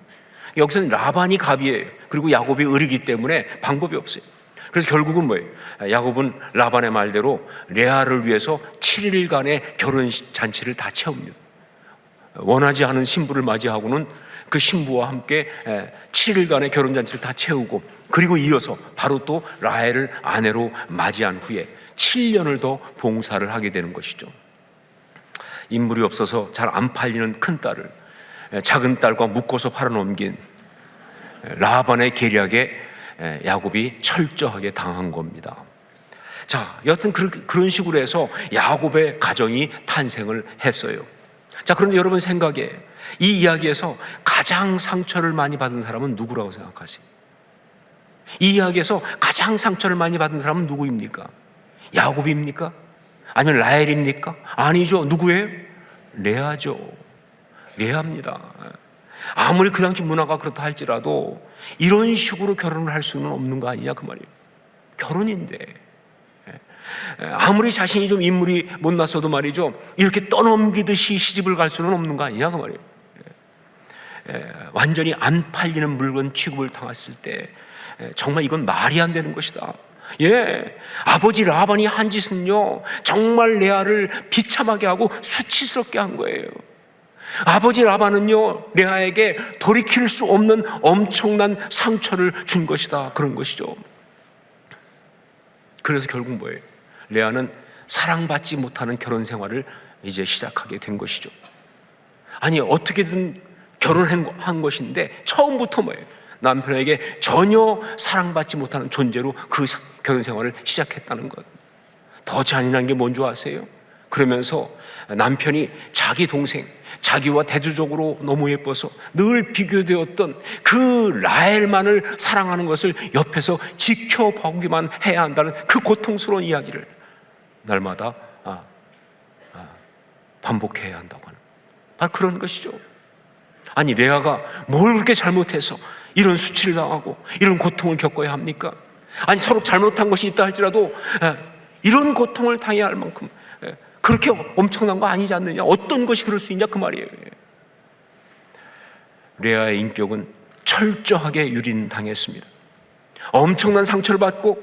여기서는 라반이 갑이에요. 그리고 야곱이 을이기 때문에 방법이 없어요. 그래서 결국은 뭐예요? 야곱은 라반의 말대로 레아를 위해서 7일간의 결혼 잔치를 다 채웁니다. 원하지 않은 신부를 맞이하고는 그 신부와 함께 7일간의 결혼 잔치를 다 채우고, 그리고 이어서 바로 또 라헬을 아내로 맞이한 후에 7년을 더 봉사를 하게 되는 것이죠. 인물이 없어서 잘 안 팔리는 큰 딸을 작은 딸과 묶어서 팔아넘긴 라반의 계략에 야곱이 철저하게 당한 겁니다. 자, 여튼 그런 식으로 해서 야곱의 가정이 탄생을 했어요. 자, 그런데 여러분 생각에 이 이야기에서 가장 상처를 많이 받은 사람은 누구라고 생각하세요? 이 이야기에서 가장 상처를 많이 받은 사람은 누구입니까? 야곱입니까? 아니면 라헬입니까? 아니죠. 누구예요? 레아죠. 레아입니다. 아무리 그 당시 문화가 그렇다 할지라도 이런 식으로 결혼을 할 수는 없는 거 아니냐, 그 말이에요. 결혼인데 아무리 자신이 좀 인물이 못났어도 말이죠, 이렇게 떠넘기듯이 시집을 갈 수는 없는 거 아니냐, 그 말이에요. 완전히 안 팔리는 물건 취급을 당했을 때 정말 이건 말이 안 되는 것이다. 아버지 라반이 한 짓은요, 정말 레아를 비참하게 하고 수치스럽게 한 거예요. 아버지 라반은요, 레아에게 돌이킬 수 없는 엄청난 상처를 준 것이다, 그런 것이죠. 그래서 결국 뭐예요? 레아는 사랑받지 못하는 결혼 생활을 이제 시작하게 된 것이죠. 아니, 어떻게든 결혼한 것인데 처음부터 뭐예요? 남편에게 전혀 사랑받지 못하는 존재로 그 결혼 생활을 시작했다는 것. 더 잔인한 게 뭔지 아세요? 그러면서 남편이 자기 동생, 자기와 대조적으로 너무 예뻐서 늘 비교되었던 그 라헬만을 사랑하는 것을 옆에서 지켜보기만 해야 한다는 그 고통스러운 이야기를 날마다 반복해야 한다고 하는, 바로 그런 것이죠. 아니, 레아가 뭘 그렇게 잘못해서 이런 수치를 당하고 이런 고통을 겪어야 합니까? 아니, 서로 잘못한 것이 있다 할지라도 이런 고통을 당해야 할 만큼 그렇게 엄청난 거 아니지 않느냐? 어떤 것이 그럴 수 있냐? 그 말이에요. 레아의 인격은 철저하게 유린당했습니다. 엄청난 상처를 받고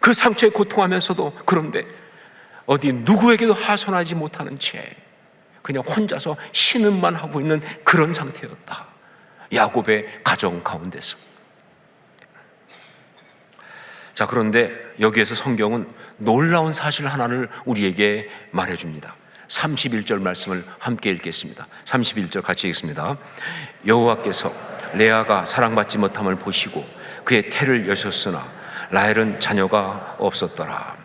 그 상처에 고통하면서도, 그런데 어디 누구에게도 하소연하지 못하는 채 그냥 혼자서 신음만 하고 있는 그런 상태였다. 야곱의 가정 가운데서. 자, 그런데 여기에서 성경은 놀라운 사실 하나를 우리에게 말해줍니다. 31절 말씀을 함께 읽겠습니다. 31절 같이 읽습니다. 여호와께서 레아가 사랑받지 못함을 보시고 그의 태를 여셨으나 라헬은 자녀가 없었더라.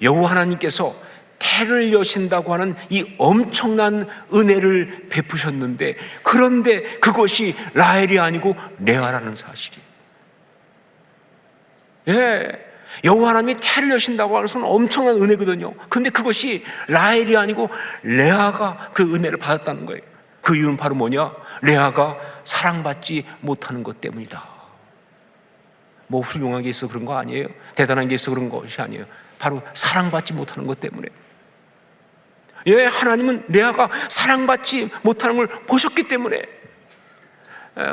여호와 하나님께서 태를 여신다고 하는 이 엄청난 은혜를 베푸셨는데, 그런데 그것이 라헬이 아니고 레아라는 사실이. 여호와 하나님이 태를 여신다고 하는 것은 엄청난 은혜거든요. 그런데 그것이 라헬이 아니고 레아가 그 은혜를 받았다는 거예요. 그 이유는 바로 뭐냐? 레아가 사랑받지 못하는 것 때문이다. 뭐 훌륭한 게 있어 그런 거 아니에요. 대단한 게 있어 그런 것이 아니에요. 바로 사랑받지 못하는 것 때문에. 하나님은 레아가 사랑받지 못하는 걸 보셨기 때문에,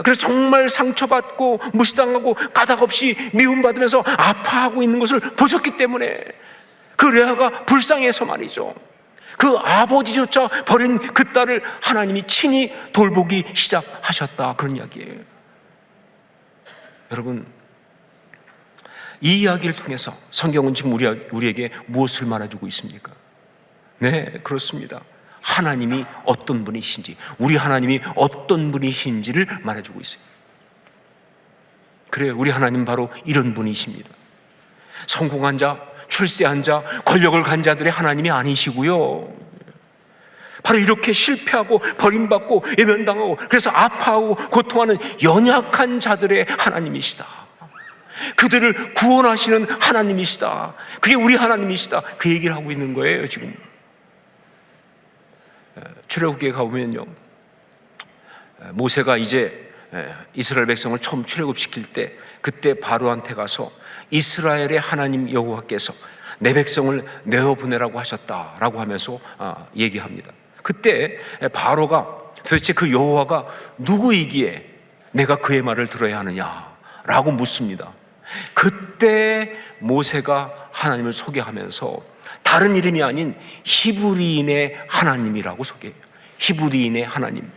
그래서 정말 상처받고 무시당하고 까닭없이 미움받으면서 아파하고 있는 것을 보셨기 때문에 그 레아가 불쌍해서 말이죠, 그 아버지조차 버린 그 딸을 하나님이 친히 돌보기 시작하셨다, 그런 이야기예요. 여러분, 이 이야기를 통해서 성경은 지금 우리에게 무엇을 말해주고 있습니까? 네, 그렇습니다. 하나님이 어떤 분이신지, 우리 하나님이 어떤 분이신지를 말해주고 있어요. 그래요, 우리 하나님 바로 이런 분이십니다. 성공한 자, 출세한 자, 권력을 간 자들의 하나님이 아니시고요, 바로 이렇게 실패하고 버림받고 외면당하고 그래서 아파하고 고통하는 연약한 자들의 하나님이시다. 그들을 구원하시는 하나님이시다. 그게 우리 하나님이시다. 그 얘기를 하고 있는 거예요. 지금 출애굽기에 가보면요, 모세가 이제 이스라엘 백성을 처음 출애굽시킬 때, 그때 바로한테 가서 이스라엘의 하나님 여호와께서 내 백성을 내어보내라고 하셨다라고 하면서 얘기합니다. 그때 바로가 도대체 그 여호와가 누구이기에 내가 그의 말을 들어야 하느냐라고 묻습니다. 그때 모세가 하나님을 소개하면서 다른 이름이 아닌 히브리인의 하나님이라고 소개해요. 히브리인의 하나님.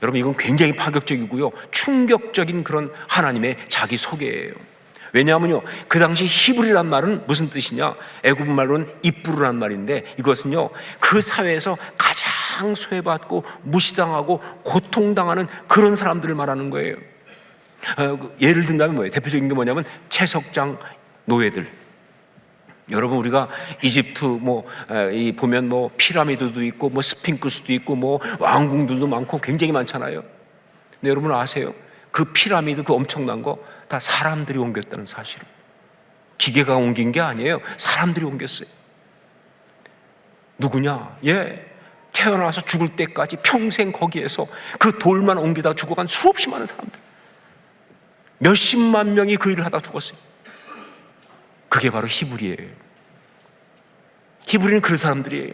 여러분, 이건 굉장히 파격적이고요, 충격적인 그런 하나님의 자기 소개예요. 왜냐하면요, 그 당시 히브리란 말은 무슨 뜻이냐? 애굽 말로는 이브루란 말인데, 이것은요 그 사회에서 가장 소외받고 무시당하고 고통당하는 그런 사람들을 말하는 거예요. 예를 든다면 뭐예요? 대표적인 게 뭐냐면 채석장 노예들. 여러분, 우리가 이집트 보면 피라미드도 있고 스핑크스도 있고 왕궁들도 많고 굉장히 많잖아요. 근데 여러분 아세요? 그 피라미드, 그 엄청난 거 다 사람들이 옮겼다는 사실을. 기계가 옮긴 게 아니에요. 사람들이 옮겼어요. 누구냐? 태어나서 죽을 때까지 평생 거기에서 그 돌만 옮기다 죽어간 수없이 많은 사람들, 몇십만 명이 그 일을 하다 죽었어요. 그게 바로 히브리예요. 히브리는 그런 사람들이에요.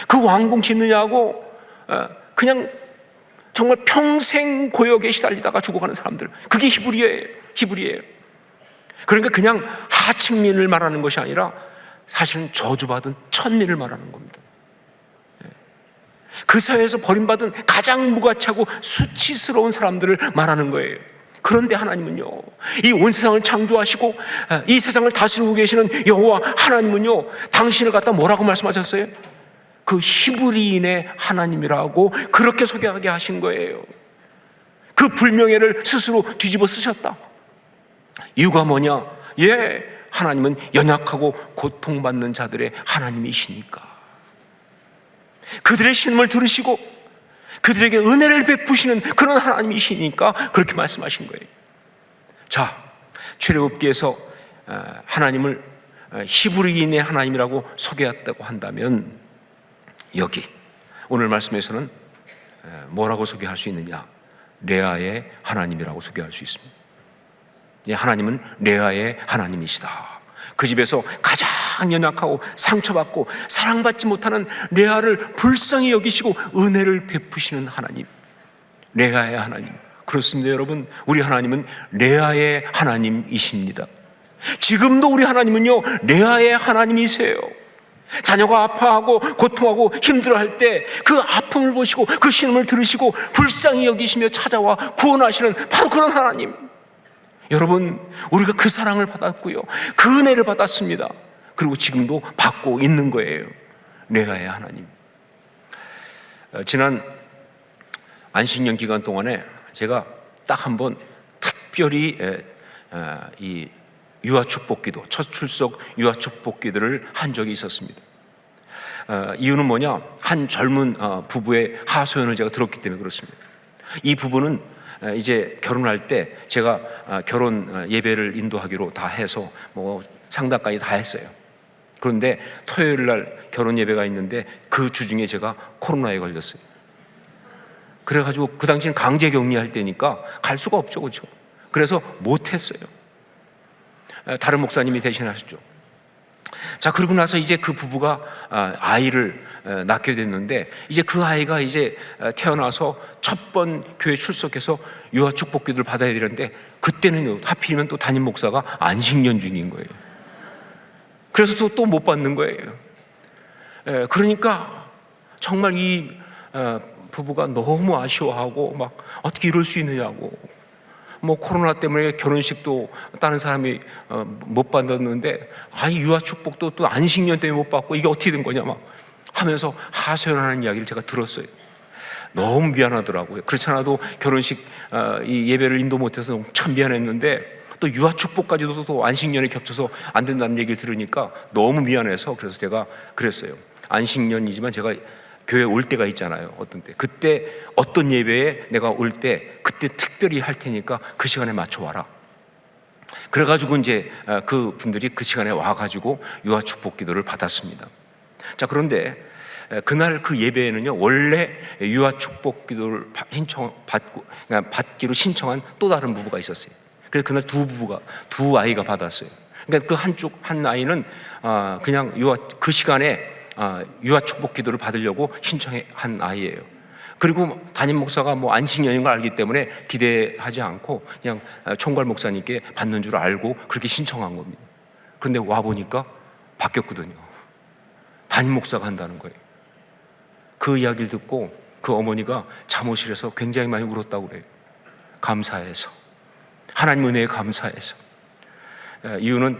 그 왕궁 짓느냐고 그냥 정말 평생 고역에 시달리다가 죽어가는 사람들, 그게 히브리예요. 그러니까 그냥 하층민을 말하는 것이 아니라 사실은 저주받은 천민을 말하는 겁니다. 그 사회에서 버림받은 가장 무가치하고 수치스러운 사람들을 말하는 거예요. 그런데 하나님은요, 이 온 세상을 창조하시고 이 세상을 다스리고 계시는 여호와 하나님은요, 당신을 갖다 뭐라고 말씀하셨어요? 그 히브리인의 하나님이라고 그렇게 소개하게 하신 거예요. 그 불명예를 스스로 뒤집어 쓰셨다. 이유가 뭐냐? 하나님은 연약하고 고통받는 자들의 하나님이시니까. 그들의 신음을 들으시고 그들에게 은혜를 베푸시는 그런 하나님이시니까 그렇게 말씀하신 거예요. 자, 출애굽기에서 하나님을 히브리인의 하나님이라고 소개했다고 한다면, 여기 오늘 말씀에서는 뭐라고 소개할 수 있느냐? 레아의 하나님이라고 소개할 수 있습니다. 하나님은 레아의 하나님이시다. 그 집에서 가장 연약하고 상처받고 사랑받지 못하는 레아를 불쌍히 여기시고 은혜를 베푸시는 하나님, 레아의 하나님. 그렇습니다, 여러분. 우리 하나님은 레아의 하나님이십니다. 지금도 우리 하나님은요, 레아의 하나님이세요. 자녀가 아파하고 고통하고 힘들어할 때 그 아픔을 보시고 그 신음을 들으시고 불쌍히 여기시며 찾아와 구원하시는 바로 그런 하나님. 여러분, 우리가 그 사랑을 받았고요, 그 은혜를 받았습니다. 그리고 지금도 받고 있는 거예요. 레아의 하나님. 지난 안식년 기간 동안에 제가 딱 한 번 특별히 이 유아 축복기도, 첫 출석 유아 축복기들을 한 적이 있었습니다. 이유는 뭐냐? 한 젊은 부부의 하소연을 제가 들었기 때문에 그렇습니다. 이 부부는 이제 결혼할 때 제가 결혼 예배를 인도하기로 다 해서 뭐 상담까지 다 했어요. 그런데 토요일 날 결혼 예배가 있는데 그 주중에 제가 코로나에 걸렸어요. 그래가지고 그 당시엔 강제 격리할 때니까 갈 수가 없죠, 그렇죠? 그래서 못했어요. 다른 목사님이 대신하셨죠. 자, 그러고 나서 이제 그 부부가 아이를 낳게 됐는데, 이제 그 아이가 이제 태어나서 첫 번 교회 출석해서 유아 축복기도를 받아야 되는데, 그때는 하필이면 또 담임 목사가 안식년 중인 거예요. 그래서 또 못 받는 거예요. 그러니까 정말 이 부부가 너무 아쉬워하고 막 어떻게 이럴 수 있느냐고, 뭐 코로나 때문에 결혼식도 다른 사람이 못 받았는데 아이 유아 축복도 또 안식년 때문에 못 받고 이게 어떻게 된 거냐 막 하면서 하소연하는 이야기를 제가 들었어요. 너무 미안하더라고요. 그렇지 않아도 결혼식 이 예배를 인도 못해서 참 미안했는데 또 유아 축복까지도 또 안식년에 겹쳐서 안 된다는 얘기를 들으니까 너무 미안해서, 그래서 제가 그랬어요. 안식년이지만 제가 교회 올 때가 있잖아요. 어떤 때, 그때 어떤 예배에 내가 올 때 그때 특별히 할 테니까 그 시간에 맞춰 와라. 그래가지고 이제 그 분들이 그 시간에 와가지고 유아 축복 기도를 받았습니다. 자, 그런데 그날 그 예배에는요, 원래 유아 축복 기도를 받기로 신청한 또 다른 부부가 있었어요. 그래서 그날 두 아이가 받았어요. 그러니까 그 한 아이는 그냥 그 시간에 유아 축복 기도를 받으려고 신청한 아이예요. 그리고 담임 목사가 뭐 안식년인 걸 알기 때문에 기대하지 않고 그냥 총괄 목사님께 받는 줄 알고 그렇게 신청한 겁니다. 그런데 와 보니까 바뀌었거든요. 담임 목사가 한다는 거예요. 그 이야기를 듣고 그 어머니가 잠옷실에서 굉장히 많이 울었다고 그래요. 감사해서, 하나님 은혜에 감사해서. 이유는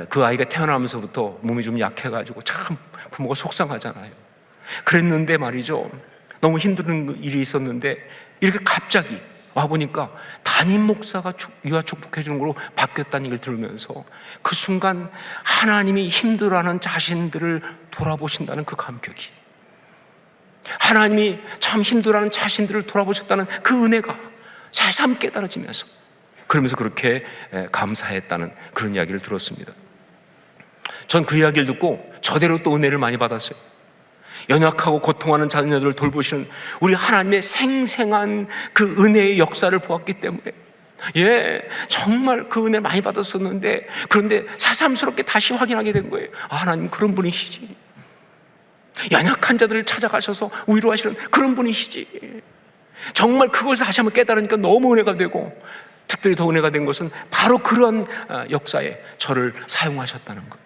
그 아이가 태어나면서부터 몸이 좀 약해가지고 참 부모가 속상하잖아요. 그랬는데 말이죠, 너무 힘든 일이 있었는데 이렇게 갑자기 와보니까 담임 목사가 유아 축복해 주는 걸로 바뀌었다는 얘기를 들으면서 그 순간 하나님이 힘들어하는 자신들을 돌아보신다는 그 감격이, 하나님이 참 힘들어하는 자신들을 돌아보셨다는 그 은혜가 새삼 깨달아지면서, 그러면서 그렇게 감사했다는 그런 이야기를 들었습니다. 전 그 이야기를 듣고 저대로 또 은혜를 많이 받았어요. 연약하고 고통하는 자녀들을 돌보시는 우리 하나님의 생생한 그 은혜의 역사를 보았기 때문에, 정말 그 은혜를 많이 받았었는데, 그런데 새삼스럽게 다시 확인하게 된 거예요. 하나님 그런 분이시지. 연약한 자들을 찾아가셔서 위로하시는 그런 분이시지. 정말 그것을 다시 한번 깨달으니까 너무 은혜가 되고, 특별히 더 은혜가 된 것은 바로 그런 역사에 저를 사용하셨다는 것.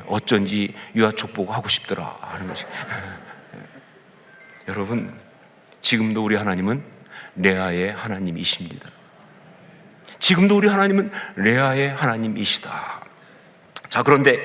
어쩐지 유아 축복 하고 싶더라 하는 거지. 여러분, 지금도 우리 하나님은 레아의 하나님이십니다. 지금도 우리 하나님은 레아의 하나님이시다. 자, 그런데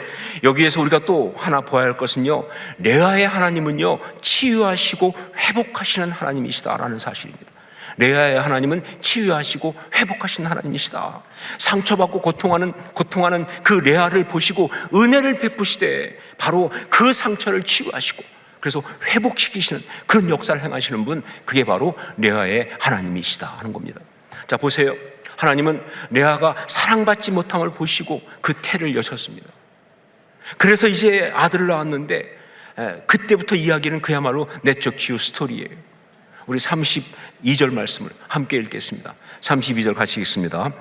여기에서 우리가 또 하나 보아야 할 것은요, 레아의 하나님은요, 치유하시고 회복하시는 하나님이시다라는 사실입니다. 레아의 하나님은 치유하시고 회복하시는 하나님이시다. 상처받고 고통하는 그 레아를 보시고 은혜를 베푸시되 바로 그 상처를 치유하시고 그래서 회복시키시는 그런 역사를 행하시는 분, 그게 바로 레아의 하나님이시다 하는 겁니다. 자, 보세요. 하나님은 레아가 사랑받지 못함을 보시고 그 태를 여셨습니다. 그래서 이제 아들을 낳았는데 그때부터 이야기는 그야말로 내적 치유 스토리예요. 우리 32절 말씀을 함께 읽겠습니다. 32절 같이 읽습니다.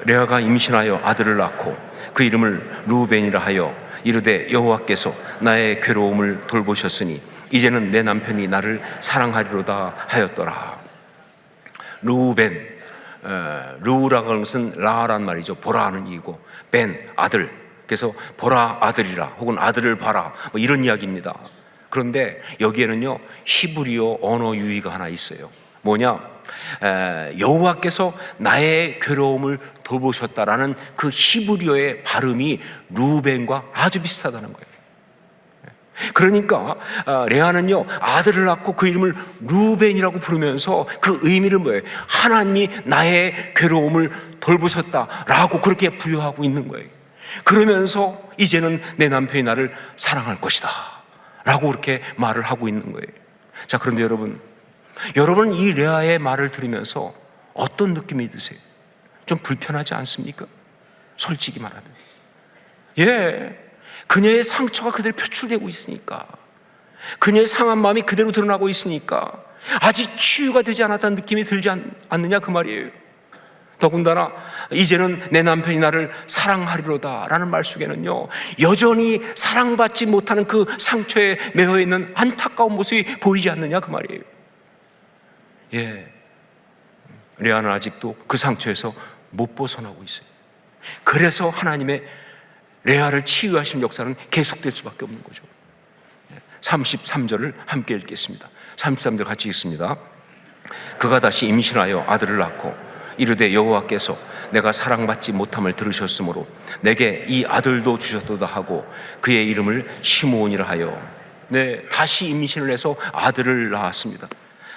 레아가 임신하여 아들을 낳고 그 이름을 루벤이라 하여 이르되 여호와께서 나의 괴로움을 돌보셨으니 이제는 내 남편이 나를 사랑하리로다 하였더라. 루벤, 루라고 하는 것은 라란 말이죠. 보라는 이고, 벤, 아들. 그래서 보라 아들이라 혹은 아들을 봐라, 뭐 이런 이야기입니다. 그런데 여기에는요, 히브리어 언어 유의가 하나 있어요. 뭐냐? 여호와께서 나의 괴로움을 돌보셨다라는 그 히브리어의 발음이 루벤과 아주 비슷하다는 거예요. 그러니까 레아는요, 아들을 낳고 그 이름을 루벤이라고 부르면서 그 의미를 뭐예요? 하나님이 나의 괴로움을 돌보셨다라고 그렇게 부여하고 있는 거예요. 그러면서 이제는 내 남편이 나를 사랑할 것이다 라고 그렇게 말을 하고 있는 거예요. 자, 그런데 여러분 이 레아의 말을 들으면서 어떤 느낌이 드세요? 좀 불편하지 않습니까? 솔직히 말하면. 예, 그녀의 상처가 그대로 표출되고 있으니까, 그녀의 상한 마음이 그대로 드러나고 있으니까 아직 치유가 되지 않았다는 느낌이 들지 않느냐 그 말이에요. 더군다나 이제는 내 남편이 나를 사랑하리로다 라는 말 속에는요, 여전히 사랑받지 못하는 그 상처에 매여 있는 안타까운 모습이 보이지 않느냐 그 말이에요. 예, 레아는 아직도 그 상처에서 못 벗어나고 있어요. 그래서 하나님의 레아를 치유하시는 역사는 계속될 수밖에 없는 거죠. 33절을 함께 읽겠습니다. 33절 같이 읽습니다. 그가 다시 임신하여 아들을 낳고 이르되 여호와께서 내가 사랑받지 못함을 들으셨으므로 내게 이 아들도 주셨도다 하고 그의 이름을 시므온이라 하여, 다시 임신을 해서 아들을 낳았습니다.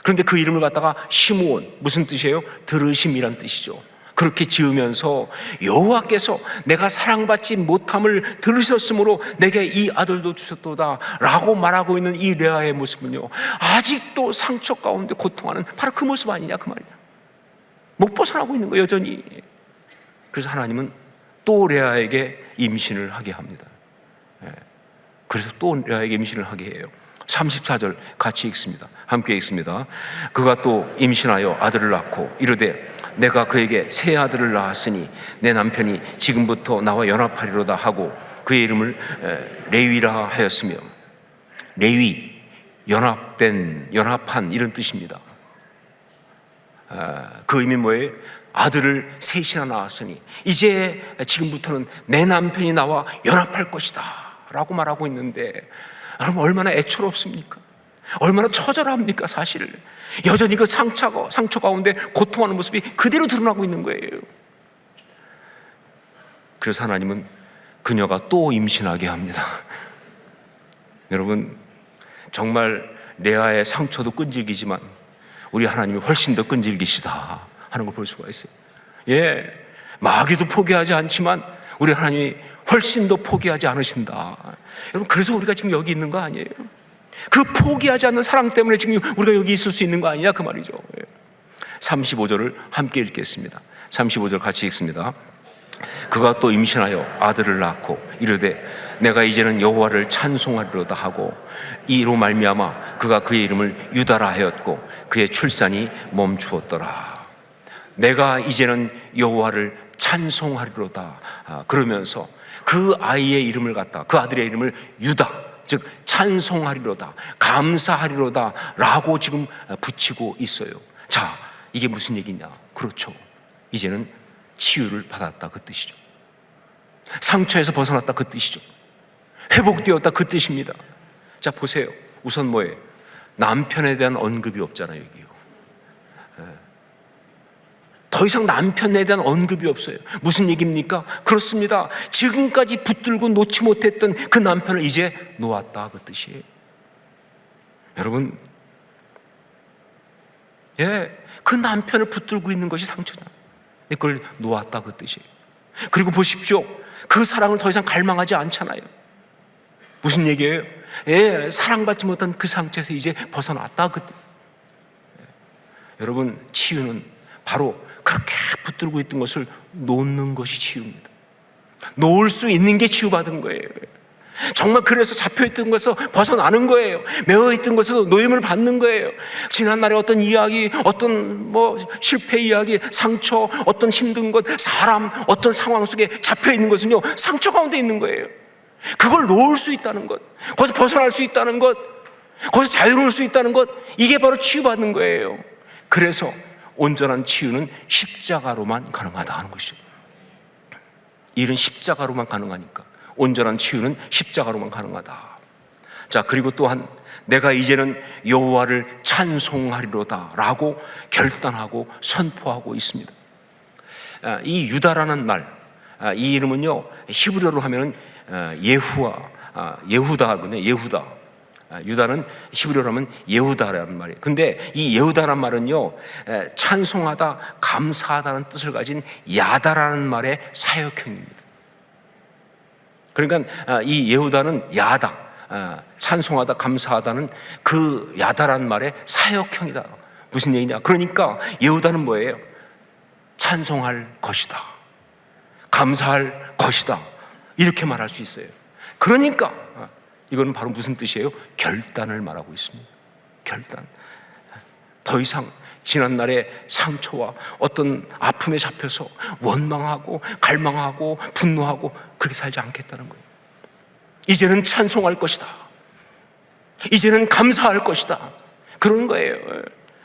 그런데 그 이름을 갖다가 시므온, 무슨 뜻이에요? 들으심이란 뜻이죠. 그렇게 지으면서 여호와께서 내가 사랑받지 못함을 들으셨으므로 내게 이 아들도 주셨도다 라고 말하고 있는 이 레아의 모습은요, 아직도 상처 가운데 고통하는 바로 그 모습 아니냐 그 말이야. 못 벗어나고 있는 거예요, 여전히. 그래서 하나님은 또 레아에게 임신을 하게 합니다. 그래서 또 레아에게 임신을 하게 해요. 34절 같이 읽습니다. 함께 읽습니다. 그가 또 임신하여 아들을 낳고 이르되 내가 그에게 새 아들을 낳았으니 내 남편이 지금부터 나와 연합하리로다 하고 그의 이름을 레위라 하였으며, 레위, 연합한 이런 뜻입니다. 그 의미 뭐예요? 아들을 셋이나 낳았으니 이제 지금부터는 내 남편이 나와 연합할 것이다 라고 말하고 있는데, 여러분 얼마나 애처롭습니까? 얼마나 처절합니까? 사실 여전히 그 상처 가운데 고통하는 모습이 그대로 드러나고 있는 거예요. 그래서 하나님은 그녀가 또 임신하게 합니다. 여러분 정말 레아의 상처도 끈질기지만 우리 하나님이 훨씬 더 끈질기시다 하는 걸 볼 수가 있어요. 예, 마귀도 포기하지 않지만 우리 하나님이 훨씬 더 포기하지 않으신다. 여러분 그래서 우리가 지금 여기 있는 거 아니에요? 그 포기하지 않는 사랑 때문에 지금 우리가 여기 있을 수 있는 거 아니냐 그 말이죠. 35절을 함께 읽겠습니다. 35절 같이 읽습니다. 그가 또 임신하여 아들을 낳고 이르되 내가 이제는 여호와를 찬송하리로다 하고 이로 말미암아 그가 그의 이름을 유다라 하였고 그의 출산이 멈추었더라. 내가 이제는 여호와를 찬송하리로다 그러면서 그 아이의 이름을 갖다, 그 아들의 이름을 유다, 즉 찬송하리로다, 감사하리로다 라고 지금 붙이고 있어요. 자, 이게 무슨 얘기냐? 그렇죠, 이제는 치유를 받았다 그 뜻이죠. 상처에서 벗어났다 그 뜻이죠. 회복되었다 그 뜻입니다. 자, 보세요. 우선 뭐예요? 남편에 대한 언급이 없잖아요, 여기요. 더 이상 남편에 대한 언급이 없어요. 무슨 얘기입니까? 그렇습니다. 지금까지 붙들고 놓지 못했던 그 남편을 이제 놓았다, 그 뜻이에요. 여러분, 그 남편을 붙들고 있는 것이 상처다. 그걸 놓았다, 그 뜻이에요. 그리고 보십시오. 그 사랑을 더 이상 갈망하지 않잖아요. 무슨 얘기예요? 사랑받지 못한 그 상처에서 이제 벗어났다, 그 뜻. 여러분, 치유는 바로 그렇게 붙들고 있던 것을 놓는 것이 치유입니다. 놓을 수 있는 게 치유받은 거예요. 정말 그래서 잡혀있던 것에서 벗어나는 거예요. 매어있던 것에서 노임을 받는 거예요. 지난날의 어떤 이야기, 어떤 실패 이야기, 상처, 어떤 힘든 것, 사람, 어떤 상황 속에 잡혀있는 것은요, 상처 가운데 있는 거예요. 그걸 놓을 수 있다는 것, 거기서 벗어날 수 있다는 것, 거기서 자유로울 수 있다는 것, 이게 바로 치유받는 거예요. 그래서 온전한 치유는 십자가로만 가능하다 하는 것이죠. 일은 십자가로만 가능하니까 온전한 치유는 십자가로만 가능하다. 자, 그리고 또한 내가 이제는 여호와를 찬송하리로다 라고 결단하고 선포하고 있습니다. 이 유다라는 말, 이 이름은요, 히브리어로 하면은 예후다거든요. 예후다. 유다는 히브리어로 하면 예후다라는 말이에요. 근데 이 예후다라는 말은요, 찬송하다, 감사하다는 뜻을 가진 야다라는 말의 사역형입니다. 그러니까 이 예후다는 야다, 찬송하다, 감사하다는 그 야다라는 말의 사역형이다. 무슨 얘기냐? 그러니까 예후다는 뭐예요? 찬송할 것이다, 감사할 것이다, 이렇게 말할 수 있어요. 그러니까 이건 바로 무슨 뜻이에요? 결단을 말하고 있습니다. 결단. 더 이상 지난날의 상처와 어떤 아픔에 잡혀서 원망하고 갈망하고 분노하고 그렇게 살지 않겠다는 거예요. 이제는 찬송할 것이다, 이제는 감사할 것이다, 그런 거예요.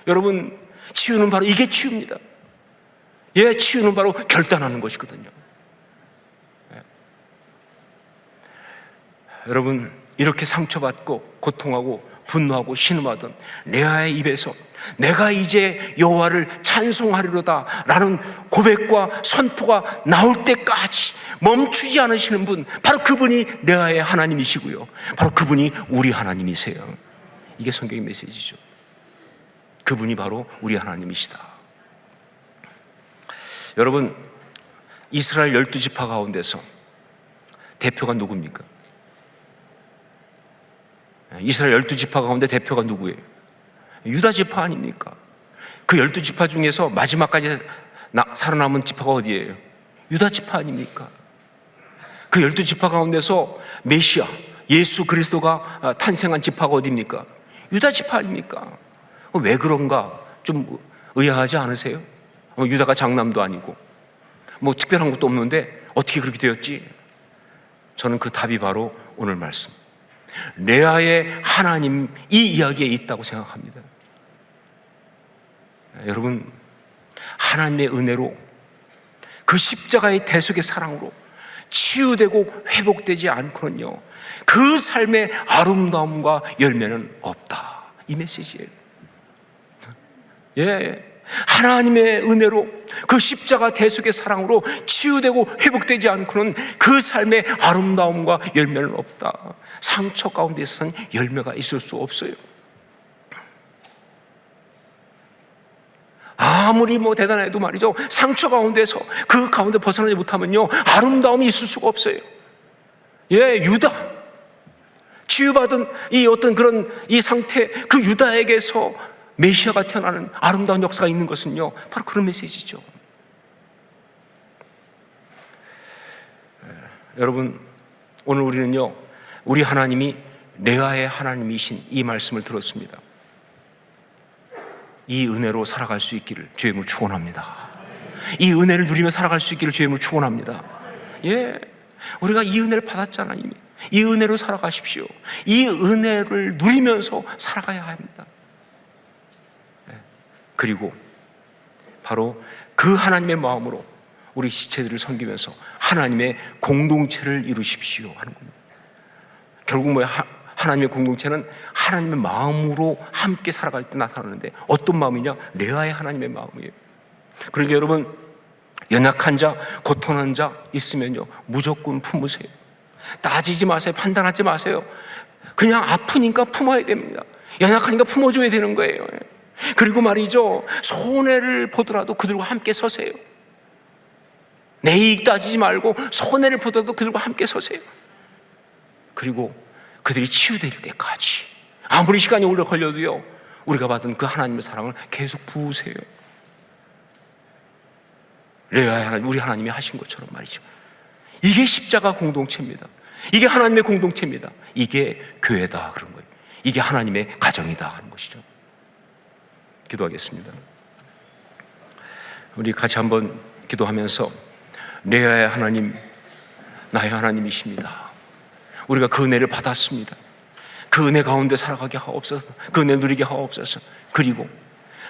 여러분, 치유는 바로 이게 치유입니다. 치유는 바로 결단하는 것이거든요. 여러분, 이렇게 상처받고 고통하고 분노하고 신음하던 레아의 입에서 내가 이제 여호와를 찬송하리로다 라는 고백과 선포가 나올 때까지 멈추지 않으시는 분, 바로 그분이 레아의 하나님이시고요, 바로 그분이 우리 하나님이세요. 이게 성경의 메시지죠. 그분이 바로 우리 하나님이시다. 여러분, 이스라엘 12지파 가운데서 대표가 누굽니까? 이스라엘 12지파 가운데 대표가 누구예요? 유다 지파 아닙니까? 그 12지파 중에서 마지막까지 살아남은 지파가 어디예요? 유다 지파 아닙니까? 그 12지파 가운데서 메시아, 예수 그리스도가 탄생한 지파가 어디입니까? 유다 지파 아닙니까? 왜 그런가 좀 의아하지 않으세요? 유다가 장남도 아니고 특별한 것도 없는데 어떻게 그렇게 되었지? 저는 그 답이 바로 오늘 말씀, 레아의 하나님, 이 이야기에 있다고 생각합니다. 여러분, 하나님의 은혜로, 그 십자가의 대속의 사랑으로 치유되고 회복되지 않고는요, 그 삶의 아름다움과 열매는 없다, 이 메시지예요. 하나님의 은혜로, 그 십자가 대속의 사랑으로 치유되고 회복되지 않고는 그 삶의 아름다움과 열매는 없다. 상처 가운데 있어서는 열매가 있을 수 없어요. 아무리 대단해도 말이죠, 상처 가운데서 그 가운데 벗어나지 못하면요, 아름다움이 있을 수가 없어요. 유다, 치유받은 이 어떤 그런 이 상태, 그 유다에게서 메시아가 태어나는 아름다운 역사가 있는 것은요, 바로 그런 메시지죠. 여러분, 오늘 우리는요, 우리 하나님이 레아의 하나님이신 이 말씀을 들었습니다. 이 은혜로 살아갈 수 있기를 주의 이름으로 축원합니다. 이 은혜를 누리며 살아갈 수 있기를 주의 이름으로 축원합니다. 우리가 이 은혜를 받았잖아요. 이미. 이 은혜로 살아가십시오. 이 은혜를 누리면서 살아가야 합니다. 그리고 바로 그 하나님의 마음으로 우리 지체들을 섬기면서 하나님의 공동체를 이루십시오 하는 겁니다. 결국 하나님의 공동체는 하나님의 마음으로 함께 살아갈 때 나타나는데, 어떤 마음이냐? 레아의 하나님의 마음이에요. 그러니까 여러분, 연약한 자, 고통한 자 있으면요, 무조건 품으세요. 따지지 마세요. 판단하지 마세요. 그냥 아프니까 품어야 됩니다. 연약하니까 품어줘야 되는 거예요. 그리고 말이죠, 손해를 보더라도 그들과 함께 서세요. 내 이익 따지지 말고 손해를 보더라도 그들과 함께 서세요. 그리고 그들이 치유될 때까지 아무리 시간이 오래 걸려도요, 우리가 받은 그 하나님의 사랑을 계속 부으세요. 레아의 하나님, 우리 하나님이 하신 것처럼 말이죠. 이게 십자가 공동체입니다. 이게 하나님의 공동체입니다. 이게 교회다 그런 거예요. 이게 하나님의 가정이다 하는 것이죠. 기도하겠습니다. 우리 같이 한번 기도하면서, 레아의 하나님, 나의 하나님이십니다. 우리가 그 은혜를 받았습니다. 그 은혜 가운데 살아가게 하옵소서. 그 은혜 누리게 하옵소서. 그리고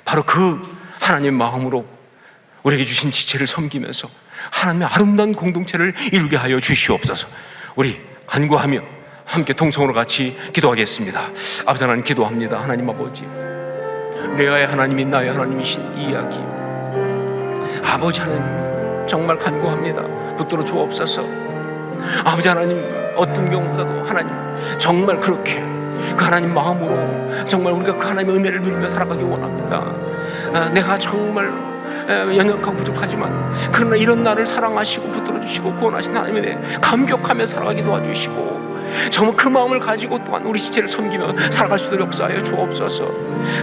바로 그 하나님의 마음으로 우리에게 주신 지체를 섬기면서 하나님의 아름다운 공동체를 이루게 하여 주시옵소서. 우리 간구하며 함께 통성으로 같이 기도하겠습니다. 아버지 하나님, 기도합니다. 하나님 아버지, 레아의 하나님이 나의 하나님이신 이 이야기, 아버지 하나님 정말 간구합니다. 붙들어 주옵소서. 아버지 하나님, 어떤 경우보다도 하나님 정말 그렇게 그 하나님 마음으로 정말 우리가 그 하나님의 은혜를 누리며 살아가기 원합니다. 내가 정말 연약하고 부족하지만 그러나 이런 나를 사랑하시고 붙들어주시고 구원하신 하나님의 은혜 감격하며 살아가기 도와주시고, 정말 그 마음을 가지고 또한 우리 지체를 섬기며 살아갈 수 있도록 역사하여 주옵소서.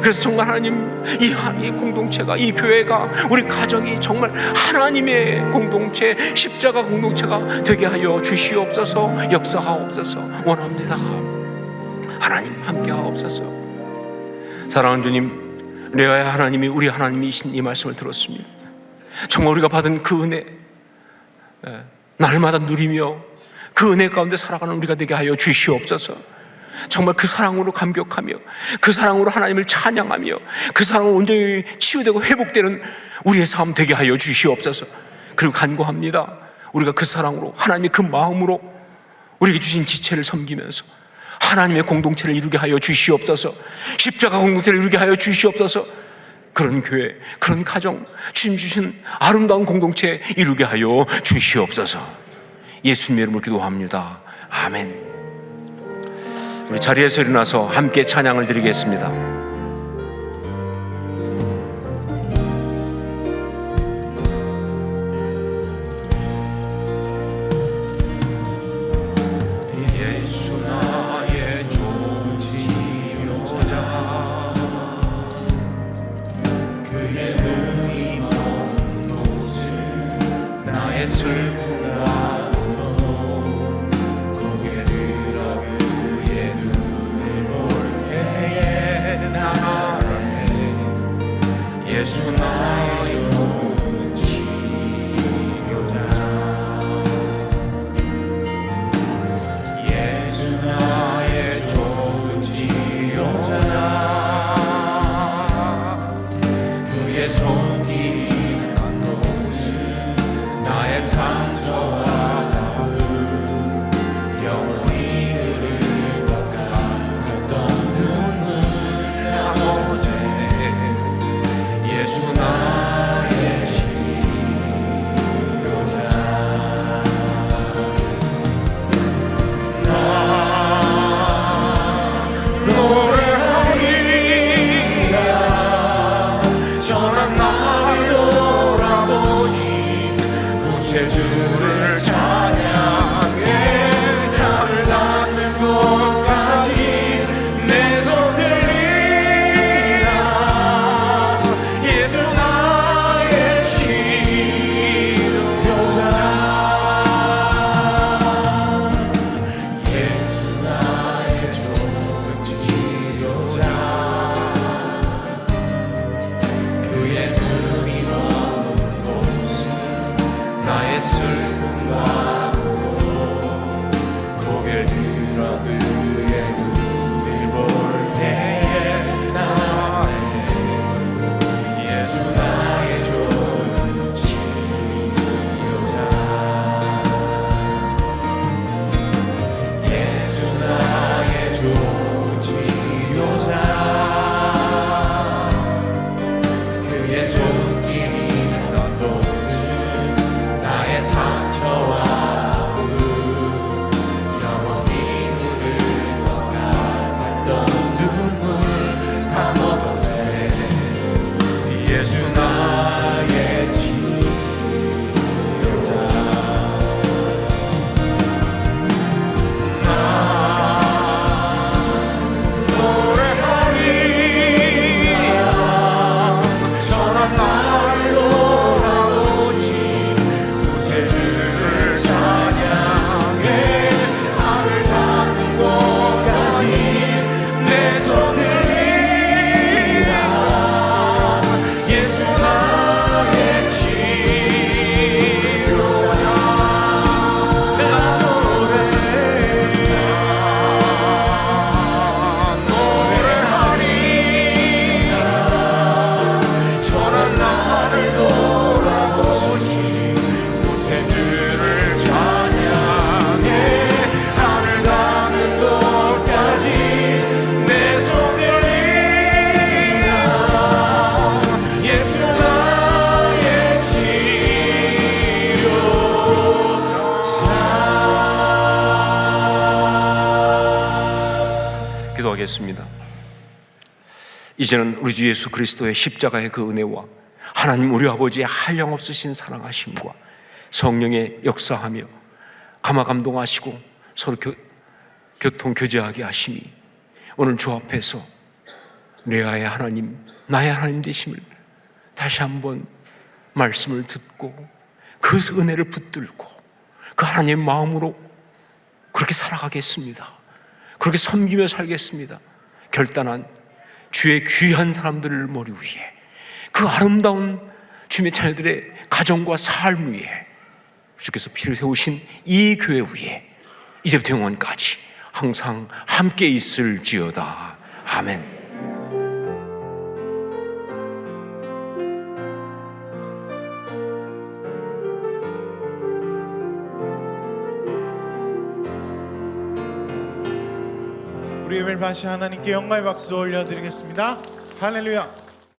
그래서 정말 하나님, 이 공동체가, 이 교회가, 우리 가정이 정말 하나님의 공동체, 십자가 공동체가 되게 하여 주시옵소서. 역사하옵소서 원합니다. 하나님 함께 하옵소서. 사랑하는 주님, 레아의 하나님이 우리 하나님이신 이 말씀을 들었습니다. 정말 우리가 받은 그 은혜 날마다 누리며 그 은혜 가운데 살아가는 우리가 되게 하여 주시옵소서. 정말 그 사랑으로 감격하며 그 사랑으로 하나님을 찬양하며 그 사랑으로 온전히 치유되고 회복되는 우리의 삶 되게 하여 주시옵소서. 그리고 간구합니다. 우리가 그 사랑으로, 하나님의 그 마음으로 우리에게 주신 지체를 섬기면서 하나님의 공동체를 이루게 하여 주시옵소서. 십자가 공동체를 이루게 하여 주시옵소서. 그런 교회, 그런 가정, 주님 주신 아름다운 공동체 이루게 하여 주시옵소서. 예수님의 이름으로 기도합니다. 아멘. 우리 자리에서 일어나서 함께 찬양을 드리겠습니다. 예수 나의 좋은 치료자, 그의 능히 먼 곳을 나의 슬픔과 예수 나의 좋은 치료자, 예수 나의 좋은 치료자, 그의 손길이 간 곳은 나의 상처와 아픔, 영원히 흐를 것 같았던 눈물 아버지, 예수 나의 치료자, 나 노래하리라. 전한 나를 돌아보니 구세주를 찬양해. 나를 닿는 곳까지 내 손 들리라. 예수 나의 치료자, 예수 나의 좋은 치료자, 그의 눈이 머문 곳은 나의 슬픔과 고개를 들어 그의 눈을 볼 때에 나의 예수 나의 좋은 치료자, 예수 나의 좋은 치료자, 그의 손길이 이제는 우리 주 예수 그리스도의 십자가의 그 은혜와 하나님 우리 아버지의 한량없으신 사랑하심과 성령의 역사하며 감화 감동하시고 서로 교통 교제하게 하심이 오늘 주 앞에서 레아의 하나님, 나의 하나님 되심을 다시 한번 말씀을 듣고 그 은혜를 붙들고 그 하나님의 마음으로 그렇게 살아가겠습니다. 그렇게 섬기며 살겠습니다. 결단한 주의 귀한 사람들을 머리 위에 그 아름다운 주님의 자녀들의 가정과 삶 위에 주께서 피를 세우신 이 교회 위에 이제부터 영원까지 항상 함께 있을지어다. 아멘. 우리 예배를 다시 하나님께 영광의 박수 올려드리겠습니다. 할렐루야.